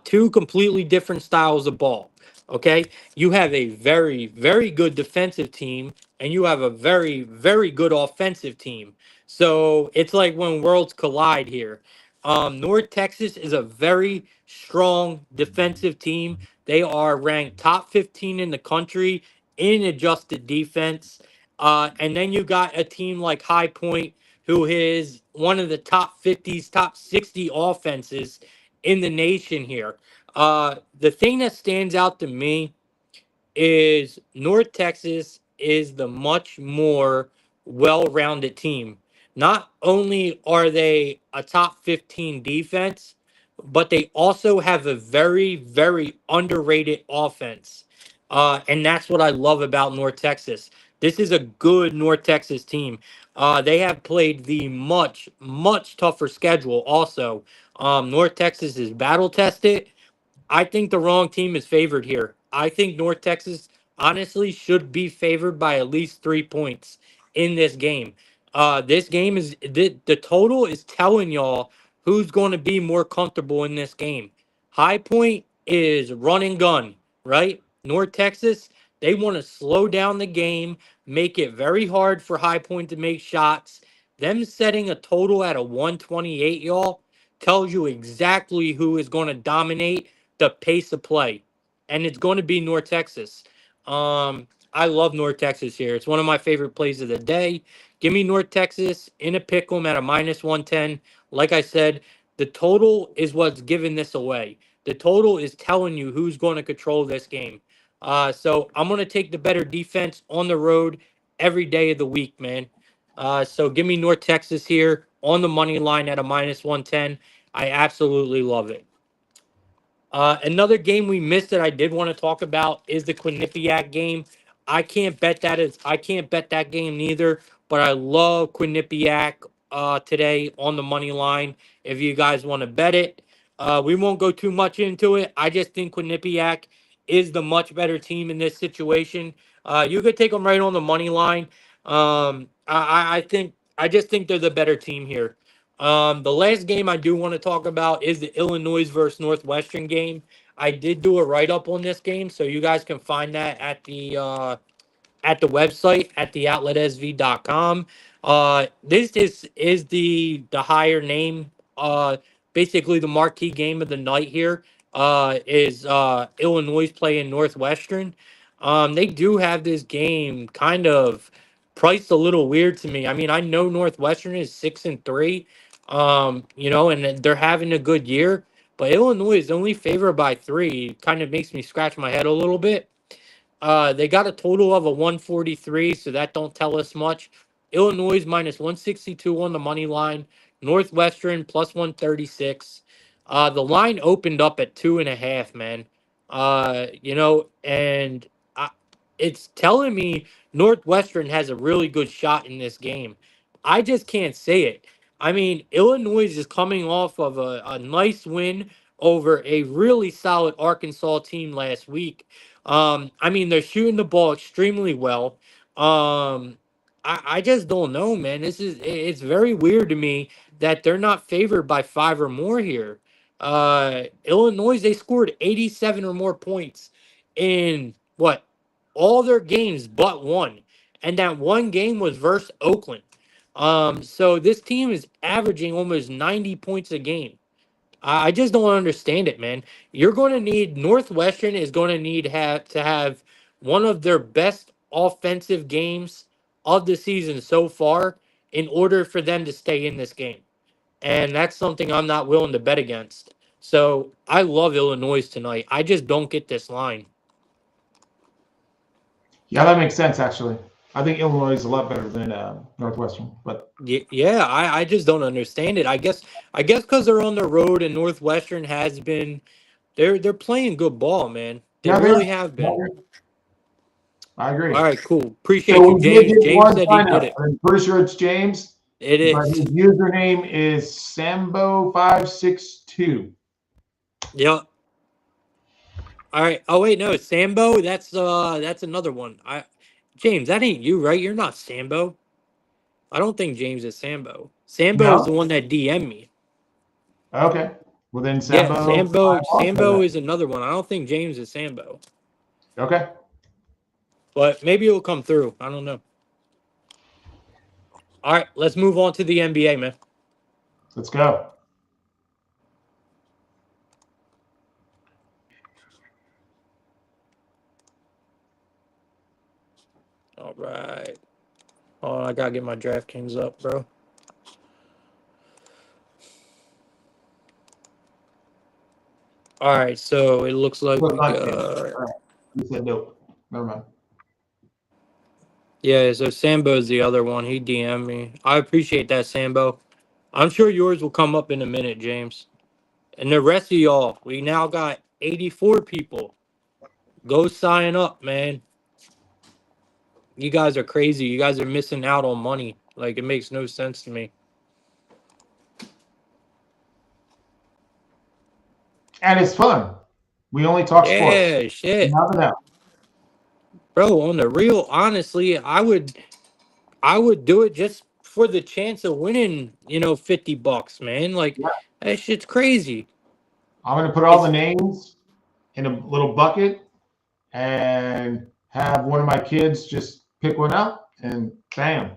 Two completely different styles of ball. Okay? You have a very very good defensive team and you have a very very good offensive team. So, it's like when worlds collide here. North Texas is a very strong defensive team. They are ranked top 15 in the country in adjusted defense. And then you got a team like High Point, who is one of the top 50s, top 60 offenses in the nation here. The thing that stands out to me is North Texas is the much more well-rounded team. Not only are they a top 15 defense, but they also have a very, very underrated offense. And that's what I love about North Texas. This is a good North Texas team. They have played the much, much tougher schedule also. North Texas is battle tested. I think the wrong team is favored here. I think North Texas honestly should be favored by at least 3 points in this game. This game is the total is telling y'all who's going to be more comfortable in this game. High Point is run and gun, right? North Texas, they want to slow down the game, make it very hard for High Point to make shots. Them setting a total at a 128, y'all, tells you exactly who is going to dominate the pace of play, and it's going to be North Texas. I love North Texas here. It's one of my favorite plays of the day. Give me North Texas in a pick 'em at a minus 110. Like I said, the total is what's giving this away. The total is telling you who's going to control this game. So I'm going to take the better defense on the road every day of the week, man. So give me North Texas here on the money line at a minus 110. I absolutely love it. Another game we missed that I did want to talk about is the Quinnipiac game. I can't bet that game neither, but I love Quinnipiac today on the money line. If you guys want to bet it, we won't go too much into it. I just think Quinnipiac is the much better team in this situation. You could take them right on the money line. I just think they're the better team here. The last game I do want to talk about is the Illinois versus Northwestern game. I did do a write up on this game, so you guys can find that at the website at theoutletSV.com. This is the higher name, basically the marquee game of the night here. is Illinois playing Northwestern. They do have this game kind of priced a little weird to me. I mean, I know Northwestern is 6-3, and they're having a good year, but Illinois is only favored by 3. Kind of makes me scratch my head a little bit. They got a total of a 143, so that don't tell us much. Illinois minus 162 on the money line. Northwestern plus 136. The line opened up at 2.5, man. And I, it's telling me Northwestern has a really good shot in this game. I just can't say it. I mean, Illinois is coming off of a nice win over a really solid Arkansas team last week. I mean, they're shooting the ball extremely well. I just don't know, man. It's very weird to me that they're not favored by 5 or more here. Illinois, they scored 87 or more points in what? All their games but one. And that one game was versus Oakland. So this team is averaging almost 90 points a game. I just don't understand it, man. You're going to need Northwestern is going to need to have one of their best offensive games of the season so far in order for them to stay in this game. And that's something I'm not willing to bet against. So I love Illinois tonight. I just don't get this line. Yeah, that makes sense, actually. I think Illinois is a lot better than Northwestern, but Yeah, I just don't understand it. I guess because they're on the road and Northwestern has been they're playing good ball, man. They yeah, really have I been. agree. I agree. All right, cool. So Appreciate you, we did James. get James one said he sign did up. it. I'm pretty sure it's James, It but his is. username is Sambo562. Yep. All right. Oh wait, no, Sambo. That's another one. James, that ain't you, right? You're not Sambo. I don't think James is Sambo. Sambo is the No? one that DM'd me. Okay. Well, then Yeah, Sambo Sambo. 51 Sambo is another one. I don't think James is Sambo, Okay. but maybe it'll come through. I don't know. All right, let's move on to the NBA, man. Let's go. All right. Oh, I gotta get my DraftKings up, bro. All right, so it looks like Look, we not James. got. All right. You said nope. Never mind. Yeah, so Sambo's the other one. He DM'd me. I appreciate that, Sambo. I'm sure yours will come up in a minute, James. And the rest of y'all, we now got 84 people. Go sign up, man. You guys are crazy. You guys are missing out on money. Like, it makes no sense to me. And it's fun. We only talk sports. Yeah, shit. Nothing else. Bro, on the real, honestly, I would do it just for the chance of winning, $50, man. Like, Yeah. that shit's crazy. I'm going to put all the It's names in a little bucket and have one of my kids just pick one out and bam.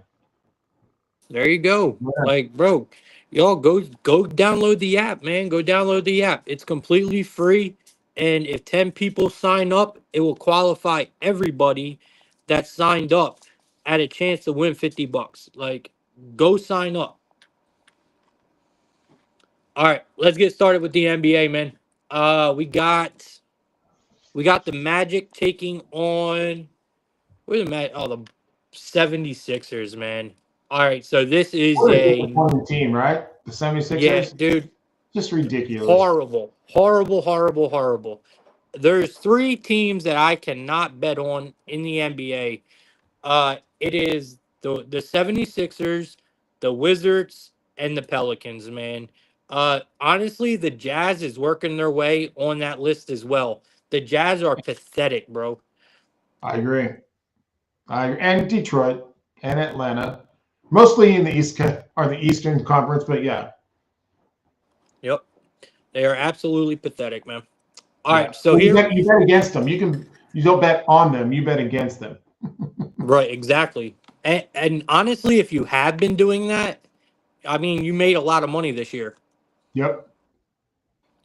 There you go. Yeah. Like, bro, y'all go download the app, man. Go download the app. It's completely free. And if 10 people sign up, it will qualify everybody that signed up at a chance to win $50. Like, go sign up. All right, let's get started with the NBA, man. We got the Magic taking on where's the Magic? Oh, the 76ers, man. All right, so this is What a a disappointing team, right? The yeah, 76ers? dude. Just ridiculous. Horrible, horrible, horrible, horrible. There's 3 teams that I cannot bet on in the NBA. It is the 76ers, the Wizards, and the Pelicans, man. Honestly, the Jazz is working their way on that list as well. The Jazz are pathetic, bro. I agree. And Detroit and Atlanta, mostly in the East or the Eastern Conference, but yeah, Yep. They are absolutely pathetic, man. All yeah. right, so Well, here you bet against them. You don't bet on them. You bet against them. right, exactly. And honestly, if you have been doing that, I mean, you made a lot of money this year. Yep.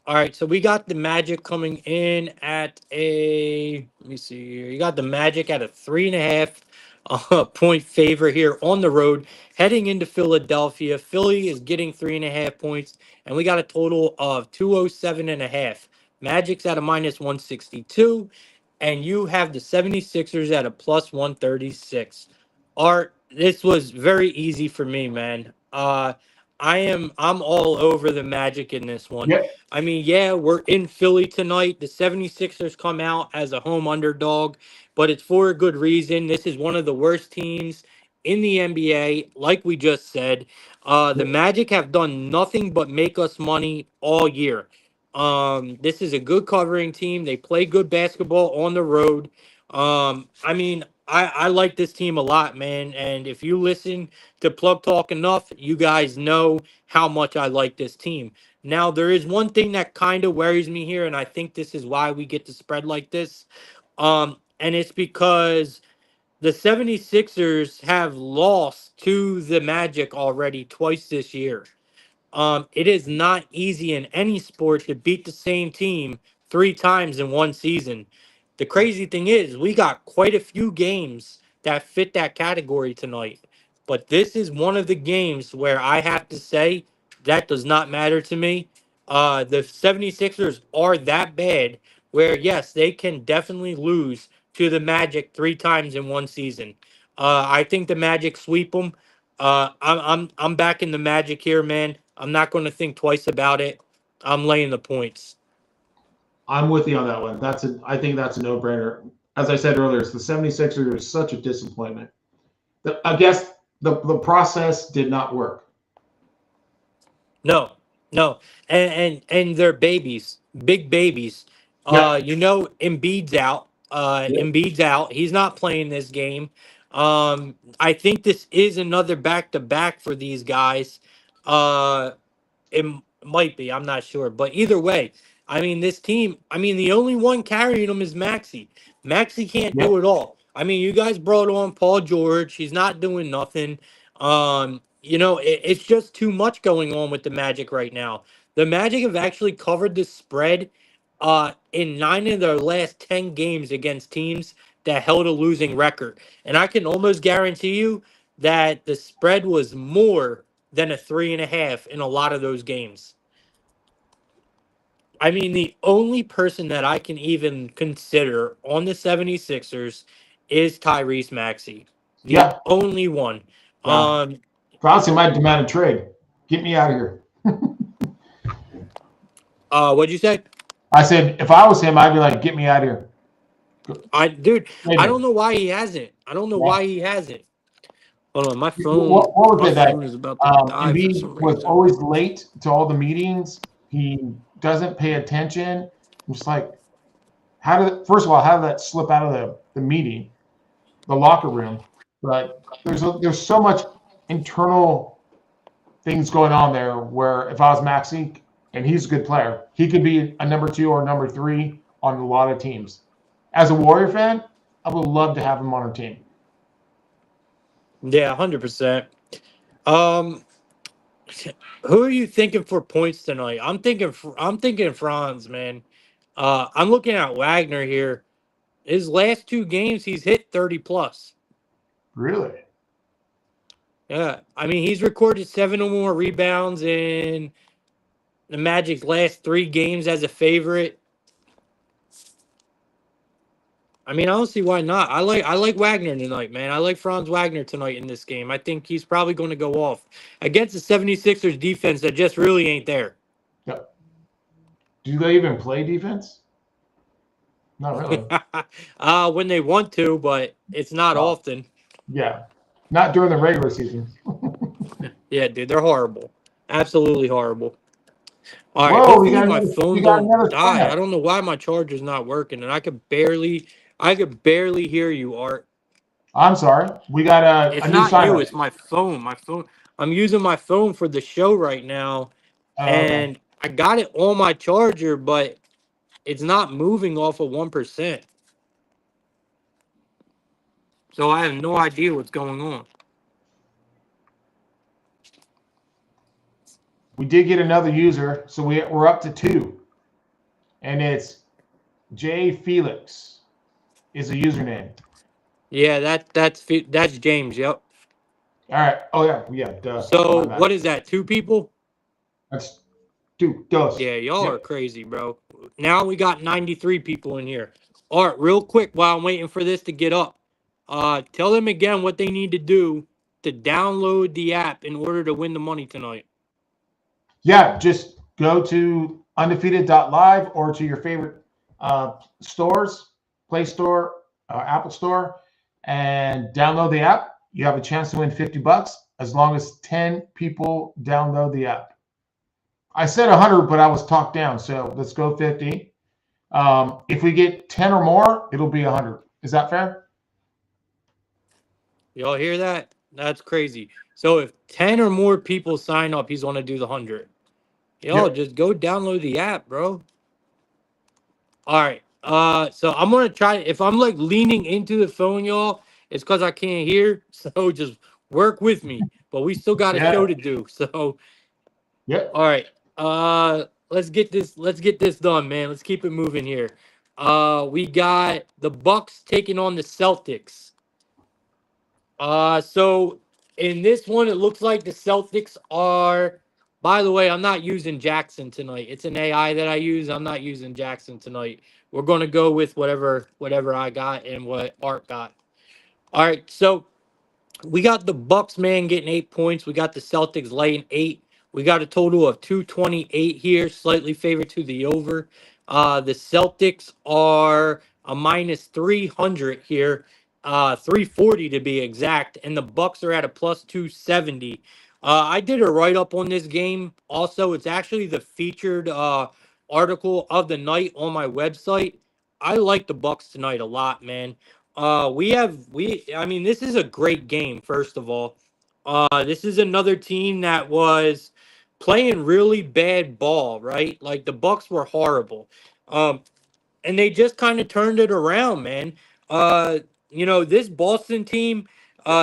All right, so we got the Magic coming in at a. Let me see here. You got the Magic at a 3.5 point favor here on the road, heading into Philadelphia. Philly is getting 3.5 points, and we got a total of 207.5. Magic's at a minus 162, and you have the 76ers at a plus 136. Art, this was very easy for me, man. I'm all over the Magic in this one. Yep. I mean, yeah, we're in Philly tonight. The 76ers come out as a home underdog, but it's for a good reason. This is one of the worst teams in the NBA, like we just said. The Magic have done nothing but make us money all year. This is a good covering team. They play good basketball on the road. I mean, I like this team a lot, man. And if you listen to Plug Talk enough, you guys know how much I like this team. Now, there is one thing that kind of worries me here, and I think this is why we get to spread like this. And it's because the 76ers have lost to the Magic already twice this year. It is not easy in any sport to beat the same team 3 times in one season. The crazy thing is, we got quite a few games that fit that category tonight. But this is one of the games where I have to say that does not matter to me. The 76ers are that bad where, yes, they can definitely lose to the Magic 3 times in one season. I think the Magic sweep them. I'm back in the Magic here, man. I'm not going to think twice about it. I'm laying the points. I'm with you on that one. I think that's a no-brainer. As I said earlier, the 76ers are such a disappointment. I guess the process did not work. No, no, and they're babies, big babies. Yep. Embiid's out. Yep. Embiid's out. He's not playing this game. I think this is another back to back for these guys. Uh, It might be. I'm not sure. But either way, I mean, this team, I mean, the only one carrying them is Maxi. Maxi can't do Yep. it all. I mean, you guys brought on Paul George. He's not doing nothing. It's just too much going on with the Magic right now. The Magic have actually covered the spread in 9 of their last 10 games against teams that held a losing record. And I can almost guarantee you that the spread was more than a 3.5 in a lot of those games. I mean, the only person that I can even consider on the 76ers is Tyrese Maxey. The Yeah. only one. Yeah. Um, Honestly, might demand a trade. Get me out of here. what'd you say? I said, if I was him, I'd be like, get me out of here. Dude, Trade I me. don't know why he hasn't. I don't know Yeah. why he hasn't. Hold on, What was my it that phone is about to die for Embiid some was reason. always late to all the meetings? He doesn't pay attention. I'm just like, first of all, how did that slip out of the meeting, the locker room? But there's so much internal things going on there where if I was Maxi, and he's a good player, he could be a number 2 or number 3 on a lot of teams. As a Warrior fan, I would love to have him on our team. Yeah, 100%. Um, who are you thinking for points tonight? I'm thinking Franz, man. I'm looking at Wagner here. His last 2 games, he's hit 30 plus. Really? Yeah, I mean he's recorded 7 or more rebounds in the Magic's last 3 games as a favorite. I mean, I don't see why not. I like Wagner tonight, man. I like Franz Wagner tonight in this game. I think he's probably going to go off against the 76ers defense that just really ain't there. Yep. Do they even play defense? Not really. When they want to, but it's not Well, often. yeah. Not during the regular season. Yeah, dude, they're horrible. Absolutely horrible. All right, Whoa, hopefully my you phone got don't another die. I snap. don't know why my charger's not working, and I could barely hear you, Art. I'm sorry. We got a It's new not sign you, up. it's my phone. My phone. I'm using my phone for the show right now, Oh, okay. and I got it on my charger, but it's not moving off of 1%. So I have no idea what's going on. We did get another user, so we're up to 2. and it's J Felix is the username. Yeah, that's James. Yep. All right. Oh yeah. Duh. My So bad. what is that? 2 people? That's two dos. Yeah, y'all are Yep. crazy, bro. Now we got 93 people in here. All right, real quick while I'm waiting for this to get up. Tell them again what they need to do to download the app in order to win the money tonight. Yeah. Just go to undefeated.live or to your favorite stores, Play Store, Apple Store, and download the app. You have a chance to win $50 as long as 10 people download the app. I said 100, but I was talked down. So let's go 50. If we get 10 or more, it'll be 100. Is that fair? Y'all hear that? That's crazy. So if 10 or more people sign up, he's going to do the 100. Y'all Yep. just go download the app, bro. All right. So I'm gonna try. If I'm like leaning into the phone, y'all, it's because I can't hear. So just work with me. But we still got a show Yeah. to do. So Yep. all right. Let's get this. Let's get this done, man. Let's keep it moving here. We got the Bucks taking on the Celtics. So in this one, it looks like the Celtics are. By the way, I'm not using Jackson tonight. It's an AI that I use. I'm not using Jackson tonight. We're gonna go with whatever I got and what Art got. All right, so we got the Bucks, man, getting 8 points. We got the Celtics laying 8. We got a total of 228 here, slightly favored to the over. The Celtics are a minus 300 here, 340 to be exact, and the Bucks are at a plus 270. I did a write up on this game. Also, it's actually the featured article of the night on my website. I like the Bucks tonight a lot, man. I mean, this is a great game, first of all. This is another team that was playing really bad ball, right? Like the Bucks were horrible. Um, and they just kind of turned it around, man. Uh, this Boston team,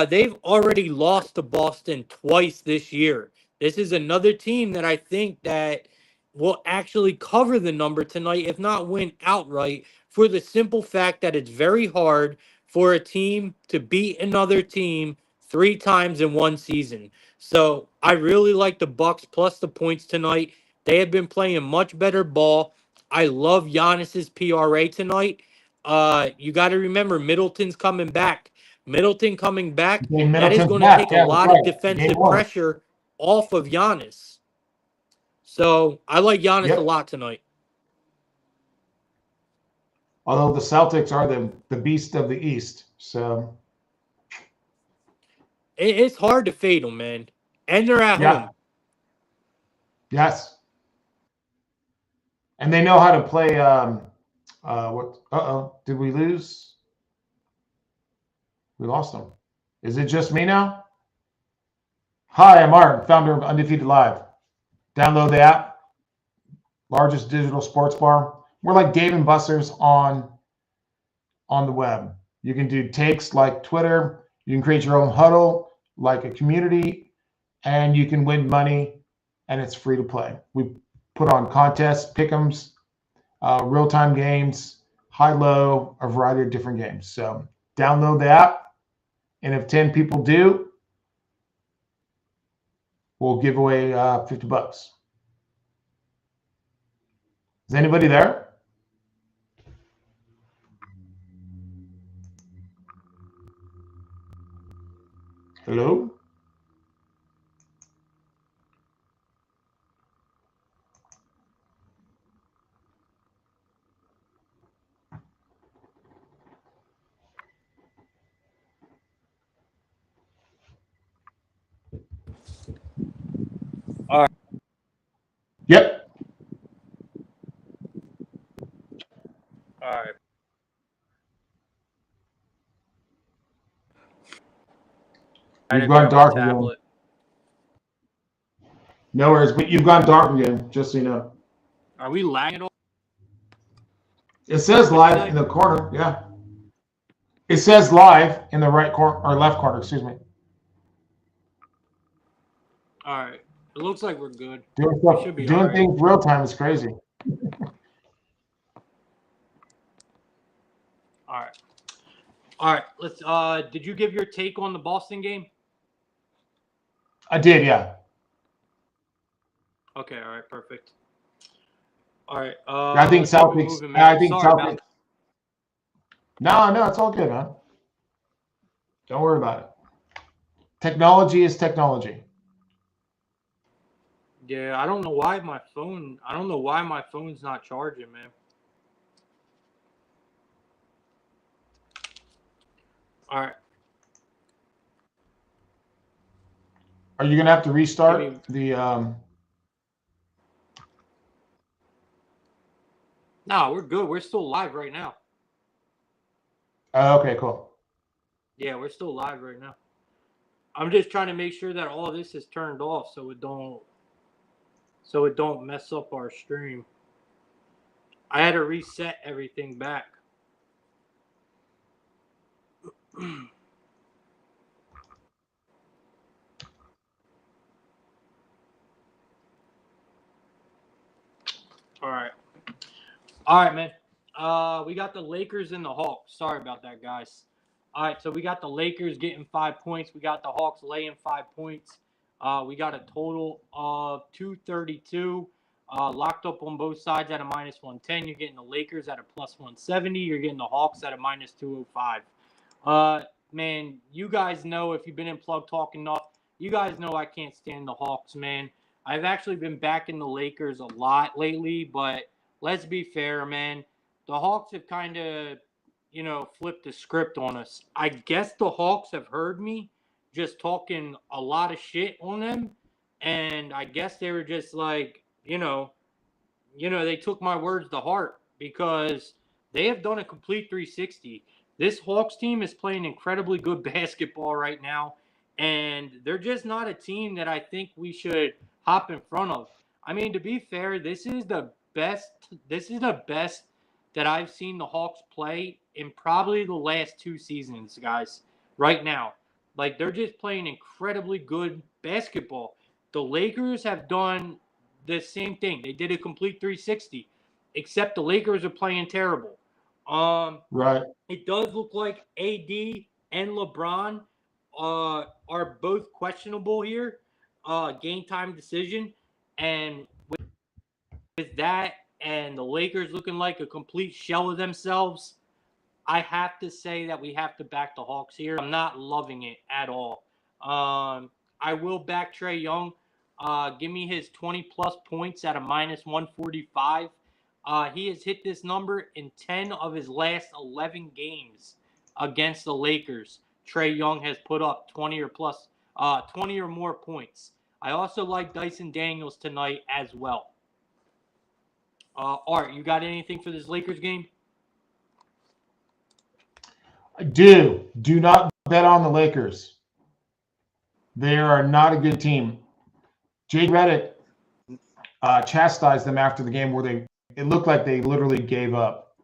they've already lost to Boston twice this year. This is another team that I think that will actually cover the number tonight, if not win outright, for the simple fact that it's very hard for a team to beat another team 3 times in one season. So I really like the Bucks plus the points tonight. They have been playing much better ball. I love Giannis's PRA tonight. You got to remember Middleton's coming back. Middleton coming back, Okay, that is Middleton's going to back. take a Yeah, that's lot of right. Game defensive one. pressure off of Giannis. So I like Giannis a Yep. lot tonight. Although the Celtics are the beast of the East. So It's hard to fade them, man. And they're at yeah. home. Yes. And they know how to play what did we lose? We lost them. Is it just me now? Hi, I'm Martin, founder of Undefeated Live. Download the app, largest digital sports bar. We're like Dave and Buster's on the web. You can do takes like Twitter. You can create your own huddle like a community, and you can win money, and it's free to play. We put on contests, pick'ems, real-time games, high-low, a variety of different games. So download the app, and if 10 people do, we'll give away $50. Is anybody there? Hello? All right. Yep. All right. Trying You've to gone grab my dark again. tablet. No worries, but you've gone dark again, just so you know. Are we lagging at all? It says What'd you live say? in the corner. Yeah. It says live in the right corner or left corner, excuse me. All right. It looks like we're good. Doing We stuff, should be all doing right. things real time is crazy. All right, let's. Did you give your take on the Boston game? I did, yeah. Okay, all right, perfect. All right, I think let's keep it Celtics. moving, I man. think Sorry about Celtics. No, it's all good, man. Don't worry about it. Technology is technology. Yeah, I don't know why my phone. I don't know why my phone's not charging, man. All right, Are you gonna have to give me. restart the? No, we're good. We're still live right now. Okay, cool. Yeah, we're still live right now. I'm just trying to make sure that all of this is turned off so it don't mess up our stream. I had to reset everything back. All right. All right, man. We got the Lakers and the Hawks. Sorry about that, guys. All right, so we got the Lakers getting 5 points. We got the Hawks laying 5 points. We got a total of 232. Locked up on both sides at a minus 110. You're getting the Lakers at a plus 170. You're getting the Hawks at a minus 205. Man, you guys know if you've been in Plug Talk enough, you guys know I can't stand the Hawks, man. I've actually been backing the Lakers a lot lately, but let's be fair, man. The Hawks have kind of, flipped the script on us. I guess the Hawks have heard me just talking a lot of shit on them, and I guess they were just like, they took my words to heart because they have done a complete 360. This Hawks team is playing incredibly good basketball right now, and they're just not a team that I think we should hop in front of. I mean, to be fair, this is the best. This is the best that I've seen the Hawks play in probably the last 2 seasons, guys. Right now, like they're just playing incredibly good basketball. The Lakers have done the same thing. They did a complete 360, except the Lakers are playing terrible. Right. It does look like AD and LeBron are both questionable here. Game time decision, and with that, and the Lakers looking like a complete shell of themselves, I have to say that we have to back the Hawks here. I'm not loving it at all. I will back Trae Young. Give me his 20-plus points at a minus 145. He has hit this number in 10 of his last 11 games against the Lakers. Trae Young has put up 20 or more points. I also like Dyson Daniels tonight as well. Art, you got anything for this Lakers game? Do not bet on the Lakers. They are not a good team. Jay Reddick chastised them after the game where it looked like they literally gave up.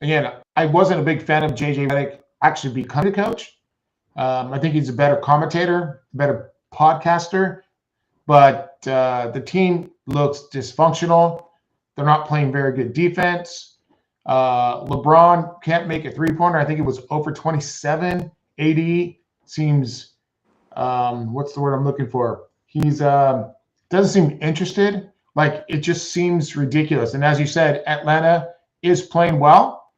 Again, I wasn't a big fan of JJ Reddick actually becoming a coach. I think he's a better commentator, better podcaster, but the team looks dysfunctional. They're not playing very good defense. LeBron can't make a three-pointer. I think it was over 27. AD seems, what's the word I'm looking for? He's doesn't seem interested. Like it just seems ridiculous. And as you said, Atlanta is playing well,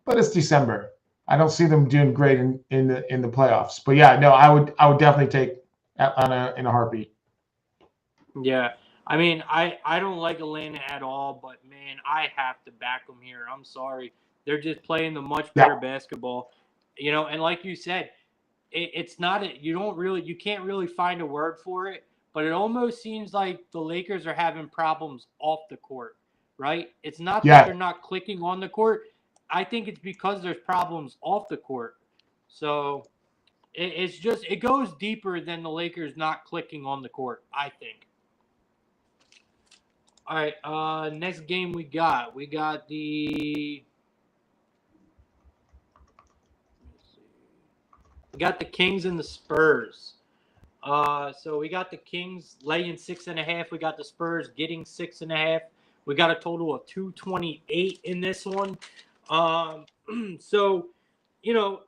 but it's December. I don't see them doing great in the playoffs. But yeah, no, I would definitely take Atlanta in a heartbeat. Yeah. I mean, I don't like Atlanta at all, but man, I have to back them here. I'm sorry. They're just playing the much better basketball. And like you said, it's not you can't really find a word for it, but it almost seems like the Lakers are having problems off the court, right? It's not that Yeah. they're not clicking on the court. I think it's because there's problems off the court. So it's just it goes deeper than the Lakers not clicking on the court, I think. All right, next game we got the Kings and the Spurs. So we got the Kings laying 6.5. We got the Spurs getting 6.5. We got a total of 228 in this one. So you know,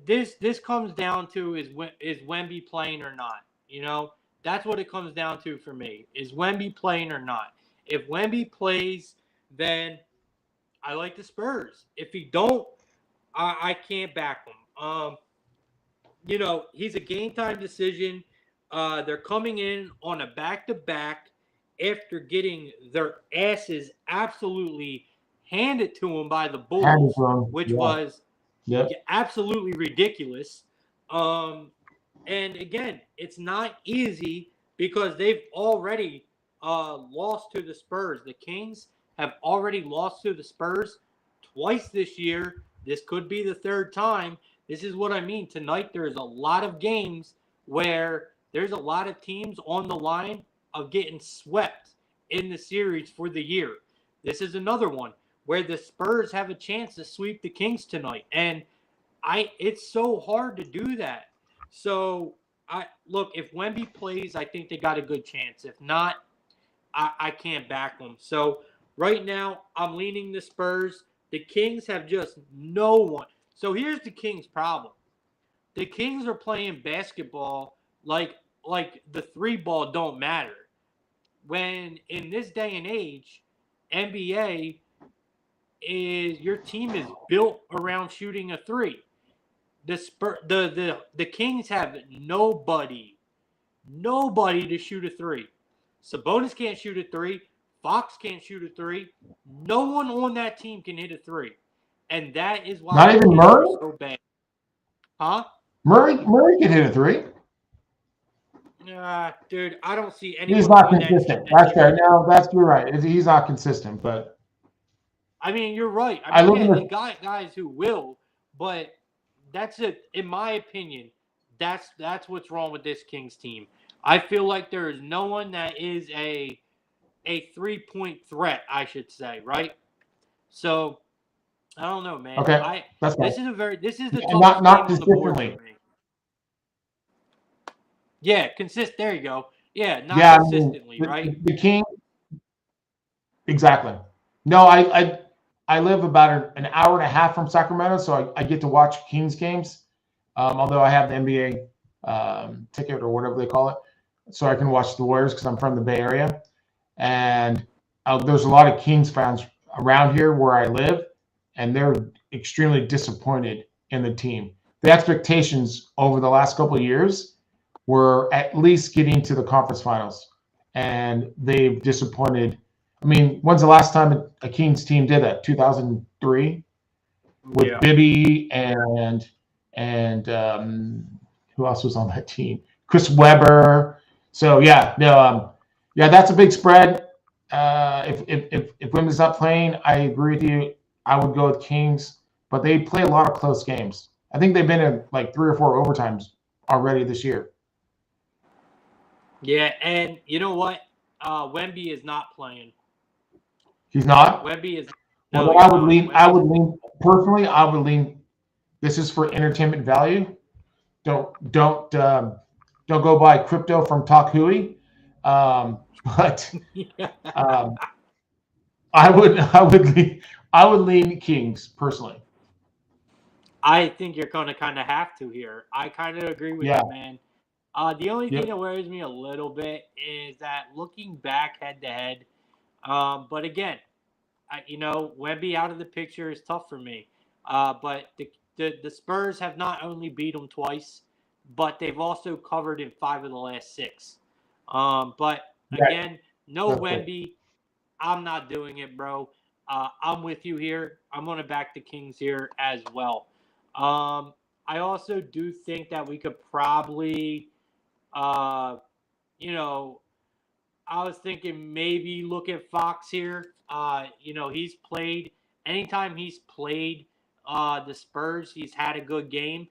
this comes down to is Wemby playing or not? You know, that's what it comes down to for me. Is Wemby playing or not? If Wemby plays, then I like the Spurs. If he don't, I can't back him. You know, he's a game time decision. They're coming in on a back to back after getting their asses absolutely handed to them by the Bulls, which was absolutely ridiculous. And again, it's not easy because they've already lost to the Spurs. The Kings have already lost to the Spurs twice this year. This could be the third time. This is what I mean. Tonight, there's a lot of games where there's a lot of teams on the line of getting swept in the series for the year. This is another one where the Spurs have a chance to sweep the Kings tonight. And it's so hard to do that. So, look, if Wemby plays, I think they got a good chance. If not, I can't back them. So, right now, I'm leaning the Spurs. The Kings have just no one. So, here's the Kings' problem. The Kings are playing basketball like the three ball don't matter. When in this day and age, NBA is your team is built around shooting a three. The Kings have nobody to shoot a three. Sabonis can't shoot a three. Fox can't shoot a three. No one on that team can hit a three, and that is why not even Murray so bad. Huh? Murray can hit a three. Dude, I don't see anyone. He's not consistent. That's fair. No, you're right. He's not consistent, but I mean, you're right. I mean, they got guys who will, but that's it. In my opinion, that's what's wrong with this Kings team. I feel like there is no one that is a 3-point threat, I should say, right? So I don't know, man. Okay, that's this is the toughest not consistently. For me. Yeah, There you go. Yeah, not consistently, right? The King. Exactly. No, I live about an hour and a half from Sacramento, so I get to watch Kings games. Although I have the NBA ticket or whatever they call it, so I can watch the Warriors because I'm from the Bay Area. And there's a lot of Kings fans around here where I live, and they're extremely disappointed in the team. The expectations over the last couple of years were at least getting to the conference finals, and they've disappointed. I mean, when's the last time a Kings team did that? 2003 with Bibby and who else was on that team? Chris Webber. So that's a big spread. If Women's not playing, I agree with you. I would go with Kings, but they play a lot of close games. I think they've been in like 3 or 4 overtimes already this year. Yeah, and you know what? Wemby is not playing. He's not? Wemby is. No, well, I would lean personally. I would lean. This is for entertainment value. Don't go buy crypto from Talk Hui. But I would lean Kings personally. I think you're going to kind of have to here. I kind of agree with you, man. The only thing that worries me a little bit is that looking back head to head, but again, Wemby out of the picture is tough for me. But the Spurs have not only beat them twice, but they've also covered in 5 of the last 6. But again, no Wemby. I'm not doing it, bro. I'm with you here. I'm going to back the Kings here as well. I also do think that we could probably, I was thinking maybe look at Fox here. He's played anytime he's played the Spurs, he's had a good game.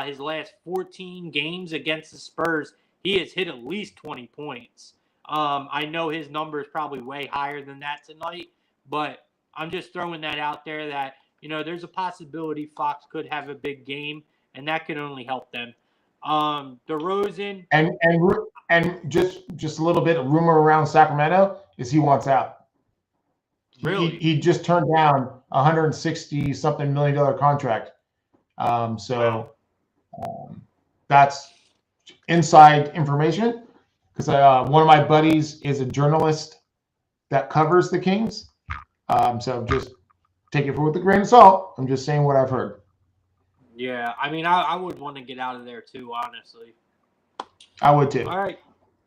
His last 14 games against the Spurs, he has hit at least 20 points. I know his number is probably way higher than that tonight, but I'm just throwing that out there that, there's a possibility Fox could have a big game, and that could only help them. DeRozan. And just a little bit of rumor around Sacramento is he wants out. Really? He just turned down $160-something million contract So that's inside information because one of my buddies is a journalist that covers the Kings. So just take it with a grain of salt. I'm just saying what I've heard. Yeah, I mean, I would want to get out of there too, honestly. I would too. All right.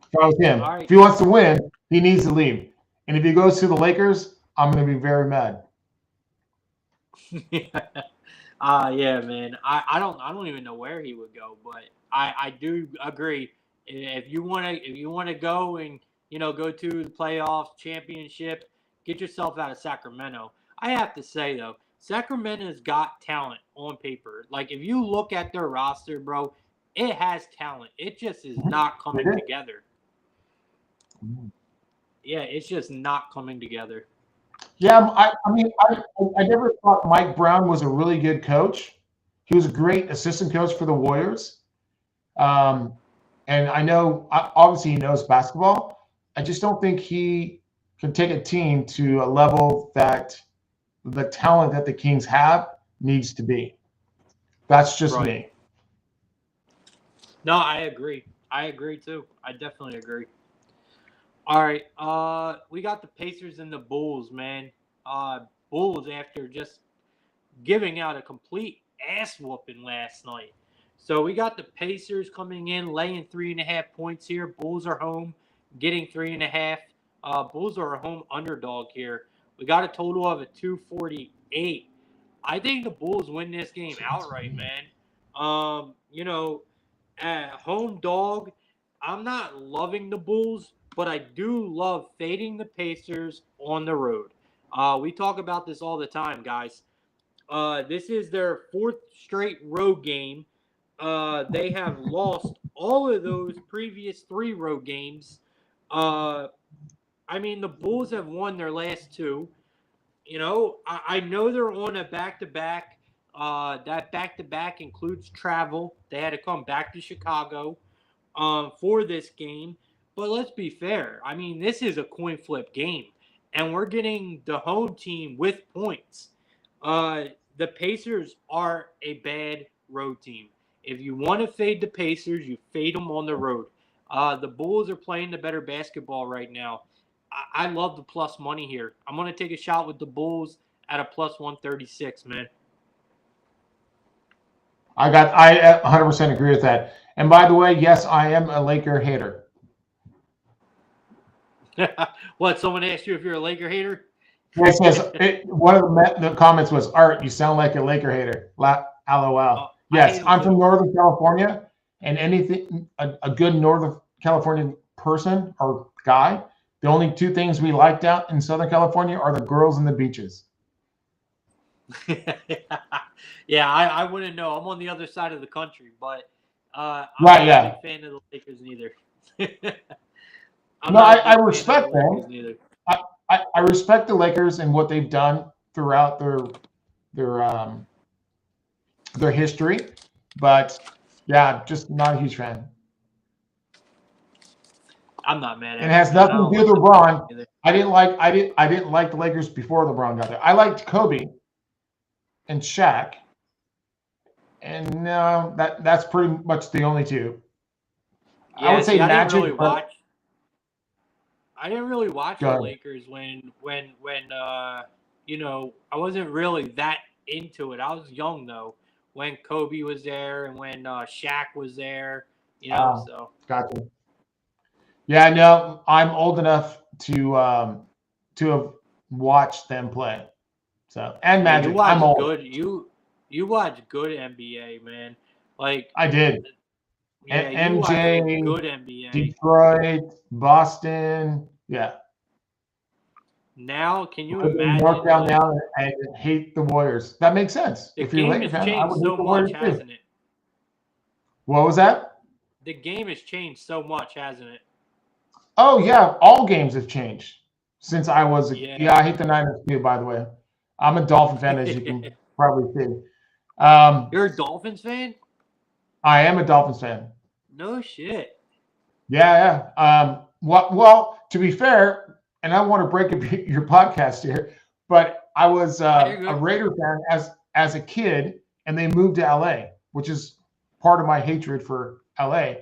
If I was him. All right. If he wants to win, he needs to leave. And if he goes to the Lakers, I'm going to be very mad. Yeah, man. I don't even know where he would go, but I do agree. If you wanna go and go to the playoffs, championship, get yourself out of Sacramento. I have to say though, Sacramento's got talent on paper. Like if you look at their roster, bro, it has talent. It just is not coming together. Yeah, it's just not coming together. Yeah, I mean, I never thought Mike Brown was a really good coach. He was a great assistant coach for the Warriors. And I know, obviously, he knows basketball. I just don't think he can take a team to a level that the talent that the Kings have needs to be. That's just me. No, I agree. I agree too. I definitely agree. All right. We got the Pacers and the Bulls, man. Bulls after just giving out a complete ass whooping last night. So we got the Pacers coming in, laying 3.5 points here. Bulls are home, getting 3.5. Bulls are a home underdog here. We got a total of a 248. I think the Bulls win this game outright, man. At home dog, I'm not loving the Bulls, but I do love fading the Pacers on the road. We talk about this all the time, guys. This is their 4th straight road game. They have lost all of those previous 3 road games. I mean, the Bulls have won their last 2. I know they're on a back-to-back. That back-to-back includes travel. They had to come back to Chicago for this game. But let's be fair. I mean, this is a coin flip game, and we're getting the home team with points. The Pacers are a bad road team. If you want to fade the Pacers, you fade them on the road. The Bulls are playing the better basketball right now. I love the plus money here. I'm going to take a shot with the Bulls at a plus 136, man. I 100% agree with that. And by the way, yes, I am a Laker hater. What? Someone asked you if you're a Laker hater? It says one of the comments was, "Art, you sound like a Laker hater." LOL. Yes, I'm from Northern California, and anything a good Northern California person or guy, the only 2 things we liked out in Southern California are the girls and the beaches. Yeah, I wouldn't know. I'm on the other side of the country, but I'm not a big fan of the Lakers neither. I respect them. I respect the Lakers and what they've done throughout their history, but yeah, just not a huge fan. I'm not mad at it. It has nothing to do with LeBron. I didn't like the Lakers before LeBron got there. I liked Kobe and Shaq, and no, that's pretty much the only 2. Yeah, I would say Magic. I didn't really watch the Lakers when I wasn't really that into it. I was young though when Kobe was there and when Shaq was there. So. Gotcha. Yeah, no, I'm old enough to have watched them play. So and Magic. I'm old. Good. You watch good NBA, man. Like I did. Yeah, MJ, good NBA. Detroit, Boston, yeah. Now, can you imagine? North down now and hate the Warriors. That makes sense. The game has changed so much, hasn't it? What was that? The game has changed so much, hasn't it? Oh yeah, all games have changed since I was. I hate the Niners too. By the way, I'm a Dolphin fan, as you can probably see. You're a Dolphins fan? I am a Dolphins fan. No shit. Yeah. Well, to be fair, and I want to break your podcast here, but I was a Raider fan as a kid, and they moved to LA, which is part of my hatred for LA.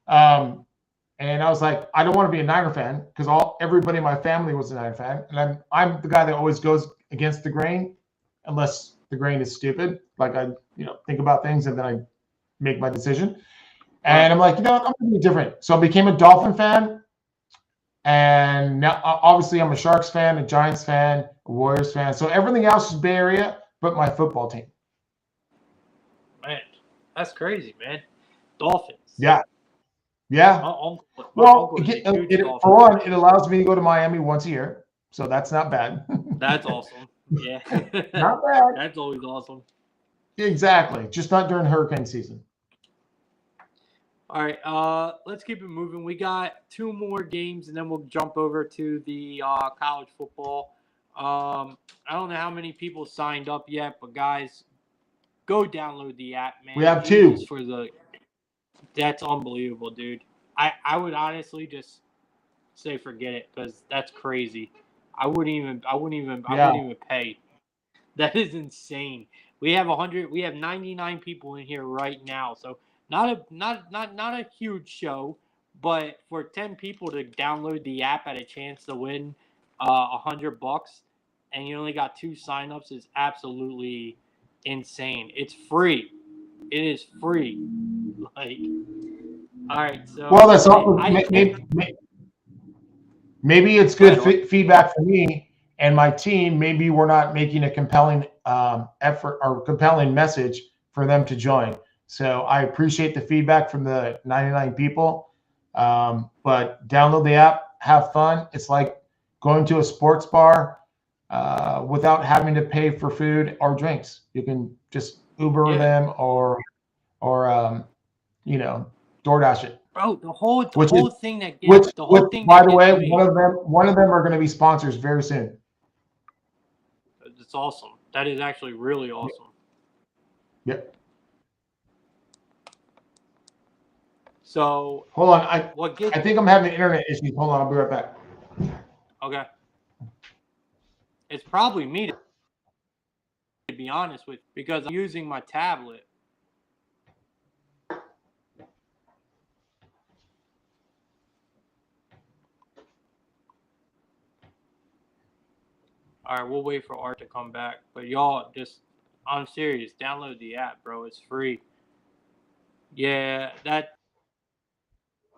And I was like, I don't want to be a Niner fan because everybody in my family was a Niner fan, and I'm the guy that always goes against the grain, unless the grain is stupid. Like I think about things and then I make my decision. And I'm like, I'm going to be different. So I became a Dolphin fan. And now, obviously, I'm a Sharks fan, a Giants fan, a Warriors fan. So everything else is Bay Area, but my football team. Man, that's crazy, man. Dolphins. Yeah. My Well, uncle is a huge Dolphin. for one, it allows me to go to Miami once a year. So that's not bad. That's awesome. Yeah. Not bad. That's always awesome. Exactly. Just not during hurricane season. All right, let's keep it moving. We got 2 more games, and then we'll jump over to the college football. I don't know how many people signed up yet, but guys, go download the app, man. We have 2. That's unbelievable, dude. I would honestly just say forget it because that's crazy. I wouldn't even pay. That is insane. We have 99 people in here right now, so. Not a huge show, but for 10 people to download the app at a chance to win $100, and you only got 2 signups is absolutely insane. It's free. It is free. Like, all right. So well, that's also maybe it's good feedback for me and my team. Maybe we're not making a compelling effort or compelling message for them to join. So I appreciate the feedback from the 99 people, but download the app, have fun. It's like going to a sports bar without having to pay for food or drinks. You can just Uber them or DoorDash it. Bro, the whole thing that gets by the way, one of them are going to be sponsors very soon. It's awesome. That is actually really awesome. Yep. So hold on, I think I'm having internet issues. Hold on, I'll be right back. Okay. It's probably me, to be honest with you, because I'm using my tablet. All right, we'll wait for Art to come back. But y'all, I'm serious. Download the app, bro. It's free. Yeah,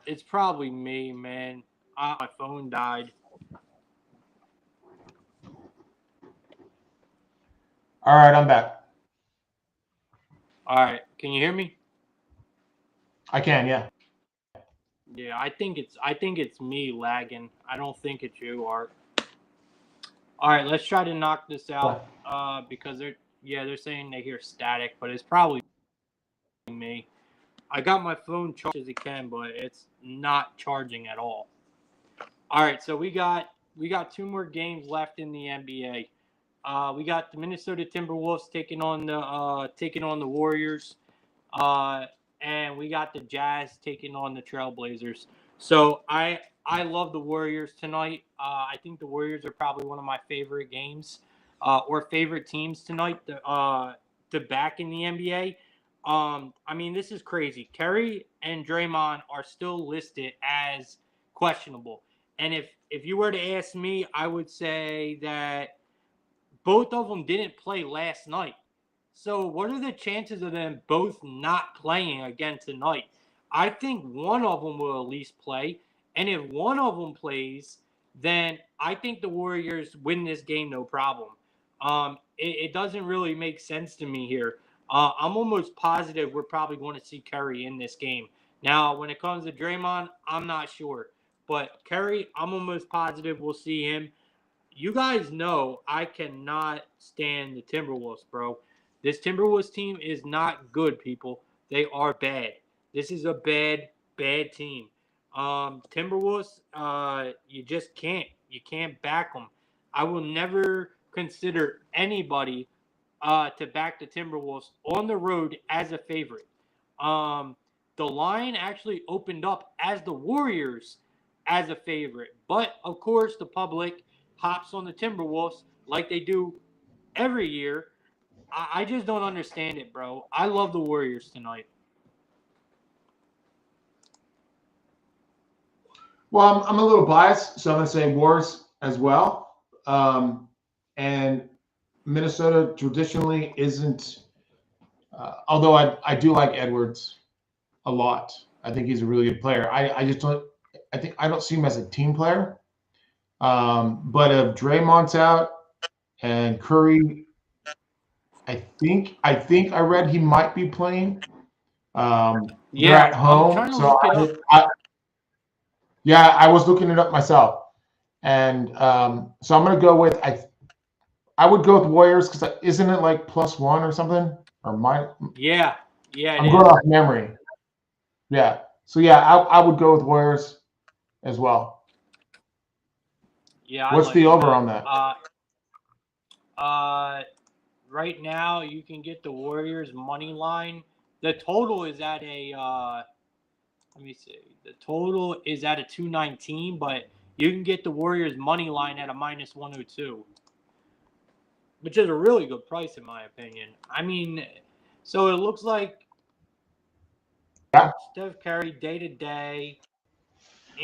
it's probably me, man. My phone died. All right, I'm back. All right, can you hear me? I can, yeah. Yeah, I think it's me lagging. I don't think it's you, Art. All right, let's try to knock this out because they're saying they hear static, but it's probably me. I got my phone charged as it can, but it's not charging at all. All right, so we got 2 more games left in the NBA. We got the Minnesota Timberwolves taking on the Warriors, and we got the Jazz taking on the Trailblazers. So I love the Warriors tonight. I think the Warriors are probably one of my favorite games or favorite teams tonight to back in the NBA. I mean, this is crazy. Curry and Draymond are still listed as questionable. And if you were to ask me, I would say that both of them didn't play last night. So what are the chances of them both not playing again tonight? I think one of them will at least play. And if one of them plays, then I think the Warriors win this game no problem. It doesn't really make sense to me here. I'm almost positive we're probably going to see Curry in this game. Now, when it comes to Draymond, I'm not sure. But Curry, I'm almost positive we'll see him. You guys know I cannot stand the Timberwolves, bro. This Timberwolves team is not good, people. They are bad. This is a bad team. Timberwolves, you just can't. You can't back them. I will never consider anybody to back the Timberwolves on the road as a favorite. The line actually opened up as the Warriors as a favorite. But, of course, the public hops on the Timberwolves like they do every year. I just don't understand it, bro. I love the Warriors tonight. Well, I'm a little biased, so I'm going to say Wars as well. And Minnesota traditionally isn't, although I do like Edwards a lot. I think he's a really good player. I just don't. I don't see him as a team player. But if Draymond's out and Curry, I think I read he might be playing. They're Yeah, at I'm home, trying to so look it up. yeah, I was looking it up myself, and so I'm gonna go with I would go with Warriors because isn't it like +1 or something or my Yeah, I'm it going is. off memory. Yeah, so yeah, I would go with Warriors as well. Yeah, I What's like the it, over man. on that? Right now you can get the Warriors money line. The total is at a let me see. The total is at a 219, but you can get the Warriors money line at a -102, which is a really good price in my opinion. I mean, so it looks like Yeah. Steph Curry day to day,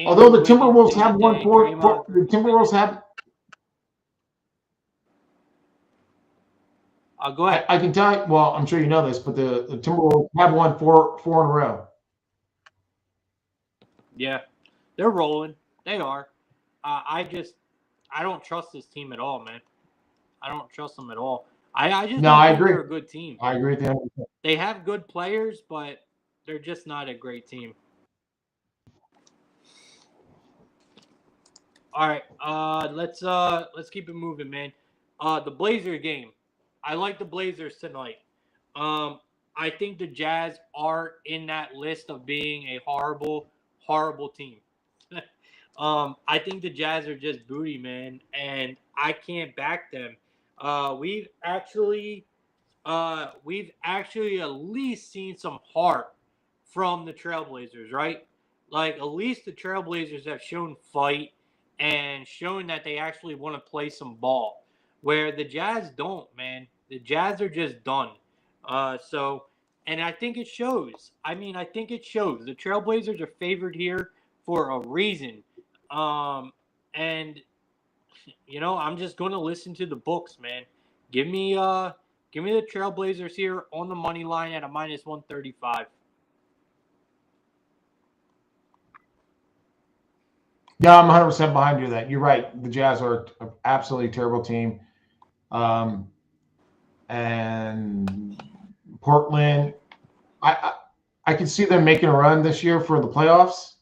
Although Andrew the Wiggins Timberwolves day to have won day, four, Draymond the Green. Timberwolves have. Go ahead. I can tell you. Well, I'm sure you know this, but the Timberwolves have won four in a row. Yeah, they're rolling. They are. I don't trust this team at all, man. I don't trust them at all. I just No, don't I think agree. they're a good team. I agree with you. They have good players, but they're just not a great team. All right, let's keep it moving, man. The Blazer game. I like the Blazers tonight. Um, I think the Jazz are in that list of being a horrible, horrible team. I think the Jazz are just booty, man, and I can't back them. We've actually at least seen some heart from the Trailblazers, right? Like at least the Trailblazers have shown fight and shown that they actually want to play some ball. Where the Jazz don't, man. The Jazz are just done. And I think it shows. I mean, I think it shows. The Trailblazers are favored here for a reason. And I'm just going to listen to the books, man. Give me give me the Trailblazers here on the money line at a -135. Yeah, I'm 100% behind you. That you're right. The Jazz are an absolutely terrible team, and Portland. I can see them making a run this year for the playoffs,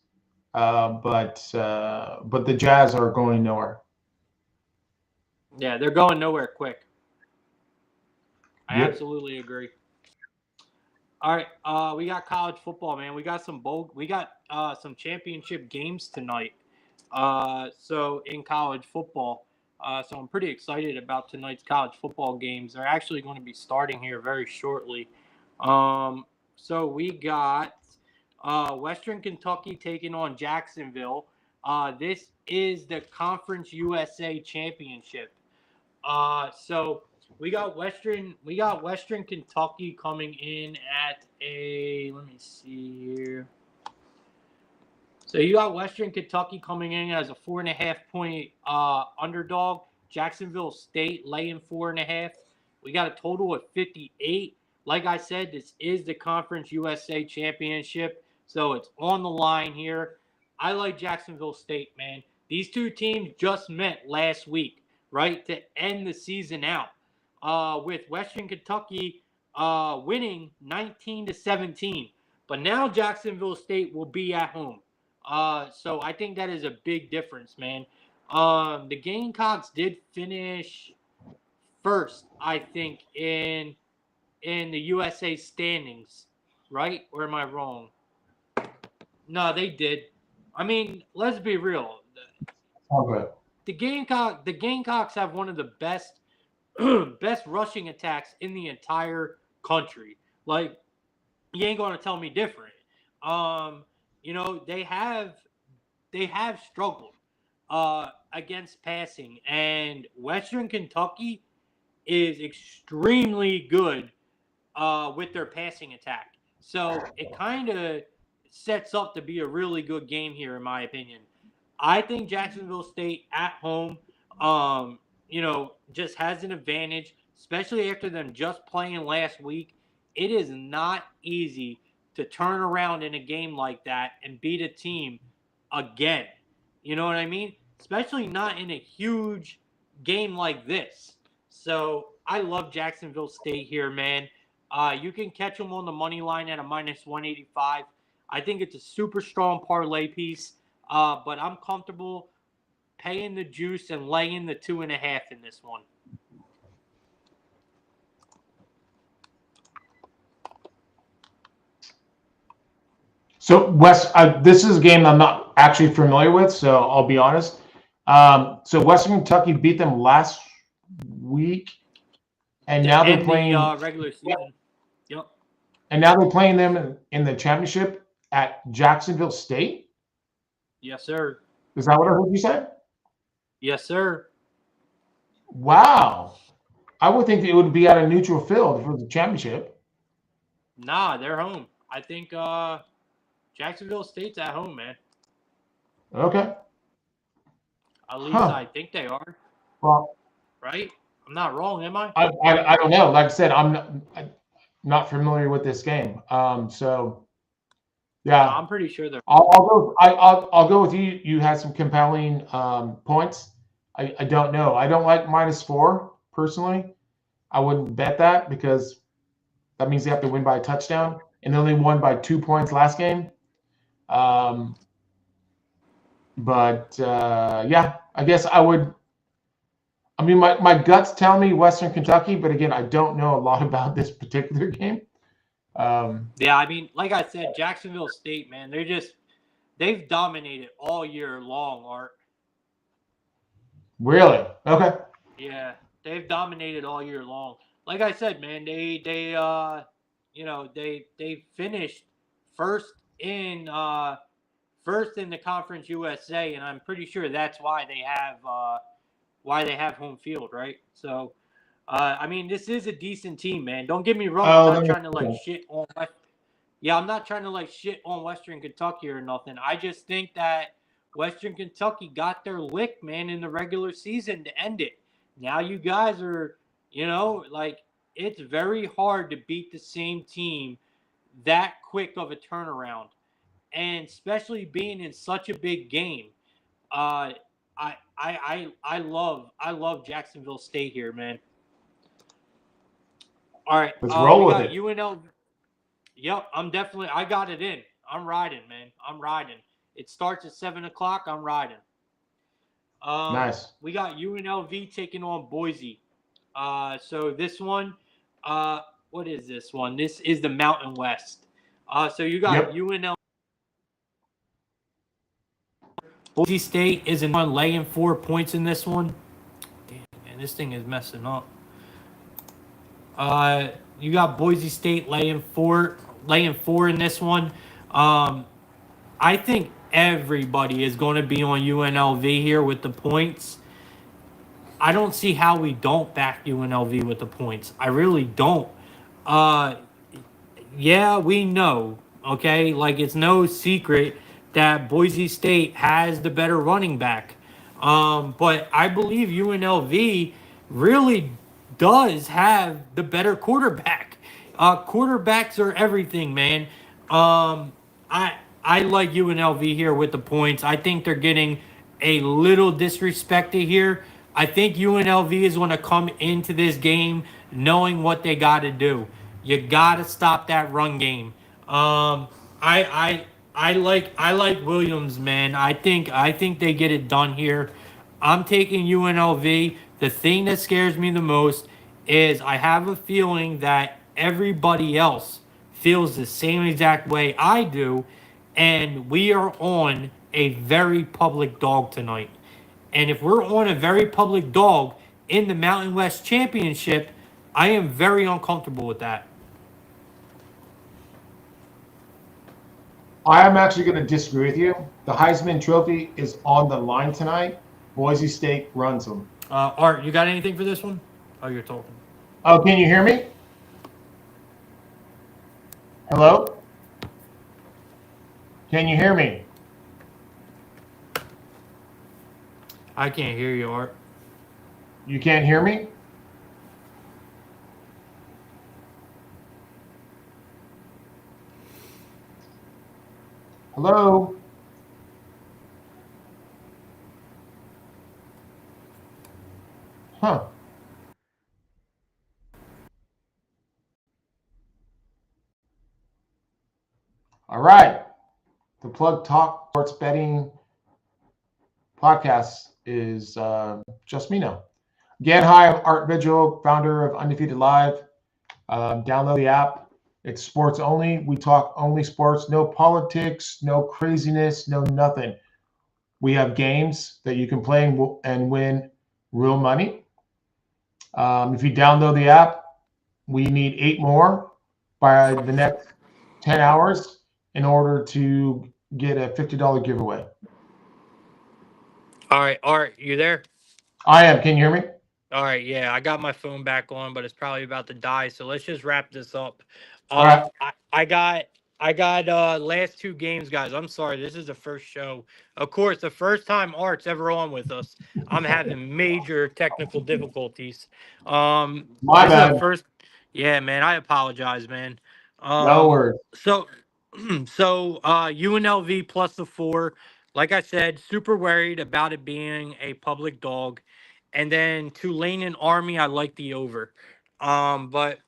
but the Jazz are going nowhere. Yeah, they're going nowhere quick. I Yep. absolutely agree. All right, we got college football, man. We got some championship games tonight. So in college football, so I'm pretty excited about tonight's college football games. They're actually going to be starting here very shortly. So we got Western Kentucky taking on Jacksonville. This is the Conference USA Championship. So we got Western Kentucky coming in at a let me see here. So you got Western Kentucky coming in as a 4.5 point underdog. Jacksonville State laying 4.5. We got a total of 58. Like I said, this is the Conference USA Championship, so it's on the line here. I like Jacksonville State, man. These two teams just met last week, right, to end the season out. With Western Kentucky winning 19-17, but now Jacksonville State will be at home. So I think that is a big difference, man. The Gamecocks did finish first, I think, in the USA standings, right? Or am I wrong? No, they did. I mean, let's be real. Okay. The Gamecocks have one of the best best rushing attacks in the entire country. Like, you ain't gonna tell me different. Um, they have struggled against passing, and Western Kentucky is extremely good with their passing attack. So it kind of sets up to be a really good game here, in my opinion. I think Jacksonville State at home, just has an advantage, especially after them just playing last week. It is not easy to turn around in a game like that and beat a team again. You know what I mean? Especially not in a huge game like this. So I love Jacksonville State here, man. You can catch them on the money line at a -185. I think it's a super strong parlay piece, but I'm comfortable paying the juice and laying the 2.5 in this one. So West, this is a game I'm not actually familiar with, so I'll be honest. So Western Kentucky beat them last week, and now they're playing the regular season. Yep. And now they're playing them in the championship at Jacksonville State. Yes, sir. Is that what I heard you say? Yes, sir. Wow. I would think it would be at a neutral field for the championship. Nah, they're home. I think Jacksonville State's at home, man. Okay. At least I think they are. Well, right? I'm not wrong, am I? I don't know. Like I said, I'm not familiar with this game. So yeah, no, I'm pretty sure they're. I'll go with you. You had some compelling points. I don't know. I don't like -4 personally. I wouldn't bet that because that means they have to win by a touchdown, and they only won by 2 points last game. Yeah, I guess I would. I mean, my guts tell me Western Kentucky, but again, I don't know a lot about this particular game. Yeah, I mean, like I said, Jacksonville State, man, they've dominated all year long, Art. Really? Okay. Yeah, they've dominated all year long. Like I said, man, they finished first in the Conference USA, and I'm pretty sure that's why they have home field, right? So, I mean, this is a decent team, man. Don't get me wrong. I'm not trying to shit on. Yeah, I'm not trying to shit on Western Kentucky or nothing. I just think that Western Kentucky got their lick, man, in the regular season to end it. Now you guys are, it's very hard to beat the same team that quick of a turnaround, and especially being in such a big game. I love Jacksonville State here, man. All right, let's roll with it. UNLV. Yep, I got it in. I'm riding, man. I'm riding. It starts at 7:00. I'm riding. Nice. We got UNLV taking on Boise. So this one, what is this one? This is the Mountain West. So you got UNLV. Boise State is laying 4 points in this one. Damn, man, this thing is messing up. You got Boise State laying four in this one. I think everybody is going to be on UNLV here with the points. I don't see how we don't back UNLV with the points. I really don't. Yeah, we know, okay? It's no secret that Boise State has the better running back. But I believe UNLV really does have the better quarterback. Quarterbacks are everything, man. I like UNLV here with the points. I think they're getting a little disrespected here. I think UNLV is going to come into this game knowing what they got to do. You got to stop that run game. I like Williams, man. I think they get it done here. I'm taking UNLV. The thing that scares me the most is I have a feeling that everybody else feels the same exact way I do, and we are on a very public dog tonight. And if we're on a very public dog in the Mountain West Championship, I am very uncomfortable with that. I am actually going to disagree with you. The Heisman Trophy is on the line tonight. Boise State runs them. Art, you got anything for this one? Oh, you're talking. Oh, can you hear me? Hello? Can you hear me? I can't hear you, Art. You can't hear me? Hello? Huh. All right. The Plug Talk Sports Betting podcast is just me now. Again, hi, I'm Art Vigil, founder of Undefeated Live. Download the app. It's sports only. We talk only sports, no politics, no craziness, no nothing. We have games that you can play and win real money. If you download the app, we need 8 more by the next 10 hours in order to get a $50 giveaway. All right, Art, you there? I am. Can you hear me? All right, yeah, I got my phone back on, but it's probably about to die. So let's just wrap this up. All right. I got last two games, guys. I'm sorry, this is the first show. Of course, the first time Art's ever on with us. I'm having major technical difficulties. My This is the bad. first. Yeah, man, I apologize, man. No Um, worries. so UNLV plus the 4. Like I said, super worried about it being a public dog. And then Tulane and Army, I like the over. But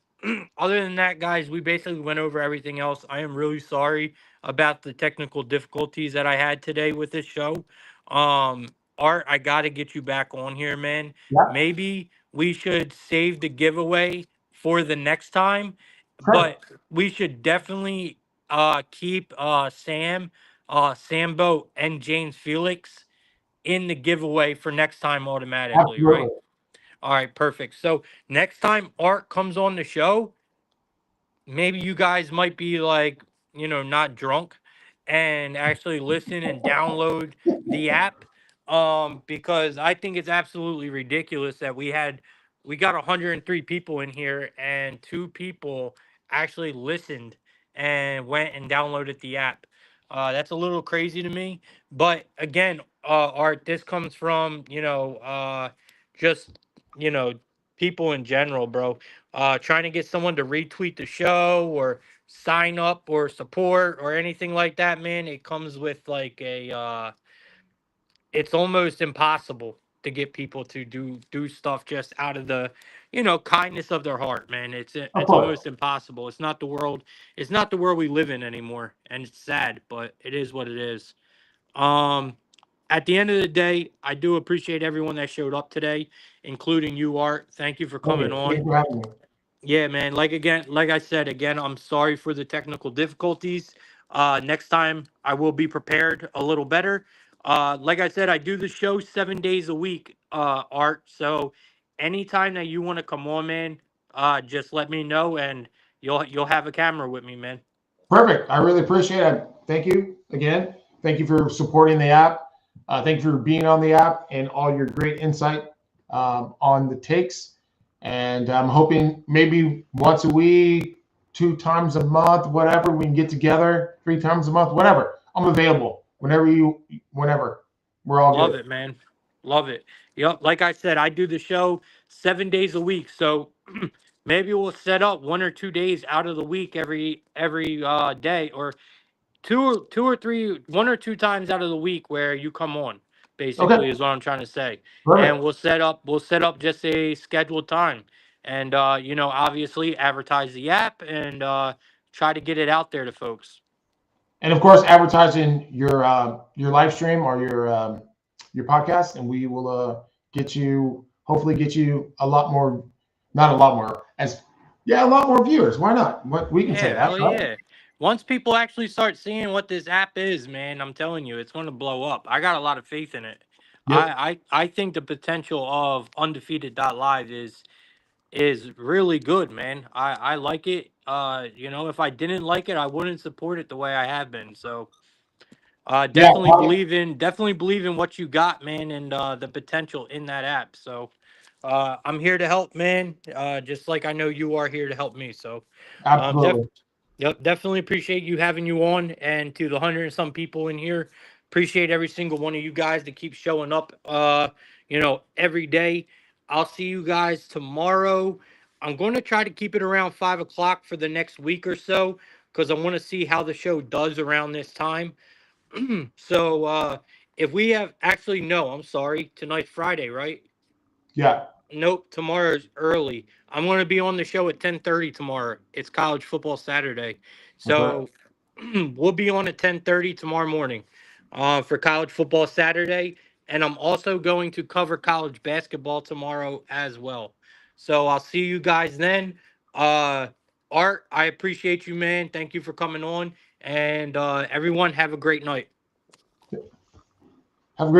other than that, guys, we basically went over everything else. I am really sorry about the technical difficulties that I had today with this show. Um, Art, I got to get you back on here, man. Yeah. Maybe we should save the giveaway for the next time, Sure. but we should definitely keep Sambo and James Felix in the giveaway for next time automatically, Absolutely. right? All right, perfect. So next time Art comes on the show, maybe you guys might be like, not drunk and actually listen and download the app. Because I think it's absolutely ridiculous that we got 103 people in here and two people actually listened and went and downloaded the app. That's a little crazy to me. But again, Art, this comes from, just, you know, people in general, bro, trying to get someone to retweet the show or sign up or support or anything like that, man. It comes with like it's almost impossible to get people to do stuff just out of the, kindness of their heart, man. it's Of it's course. almost impossible. It's not the world we live in anymore, and it's sad, but it is what it is. um at the end of the day, I do appreciate everyone that showed up today, including you, Art. Thank you for Thank coming you. Thank on. you for having me. Yeah, man. Like I said again, I'm sorry for the technical difficulties. Next time I will be prepared a little better. Like I said, I do the show 7 days a week, Art. So anytime that you want to come on, man, just let me know and you'll have a camera with me, man. Perfect. I really appreciate it. Thank you again. Thank you for supporting the app. Thank you for being on the app and all your great insight on the takes. And I'm hoping maybe once a week, 2 times a month, whatever, we can get together, 3 times a month, whatever. I'm available whenever. We're all Love good. it, man. Love it. Yep. Like I said, I do the show 7 days a week. So maybe we'll set up 1 or 2 days out of the week every day, or two or three, 1 or 2 times out of the week where you come on, Okay. basically is what I'm trying to say. And Perfect. we'll set up just a scheduled time. And obviously advertise the app and try to get it out there to folks. And of course, advertising your live stream or your podcast, and we will hopefully get you a lot more, not a lot more, as yeah, a lot more viewers. Why not? What we can say Yeah, that, hell right? yeah. Once people actually start seeing what this app is, man, I'm telling you, it's going to blow up. I got a lot of faith in it. Yep. I think the potential of undefeated.live is really good, man. I like it. If I didn't like it, I wouldn't support it the way I have been. So, Yeah. definitely believe in what you got, man, and the potential in that app. So, I'm here to help, man. Just like I know you are here to help me. So, def Absolutely. yep, definitely appreciate you having you on, and to the hundred and some people in here, appreciate every single one of you guys that keep showing up. Every day. I'll see you guys tomorrow. I'm going to try to keep it around 5 o'clock for the next week or so because I want to see how the show does around this time. So, if we have actually no, I'm sorry, tonight's Friday, right? Yeah. Nope, tomorrow's early. I'm going to be on the show at 10:30 tomorrow. It's college football Saturday. Okay. So we'll be on at 10:30 tomorrow morning for college football Saturday, and I'm also going to cover college basketball tomorrow as well. So I'll see you guys then. Uh Art, I appreciate you, man. Thank you for coming on, and everyone have a great night. Have a great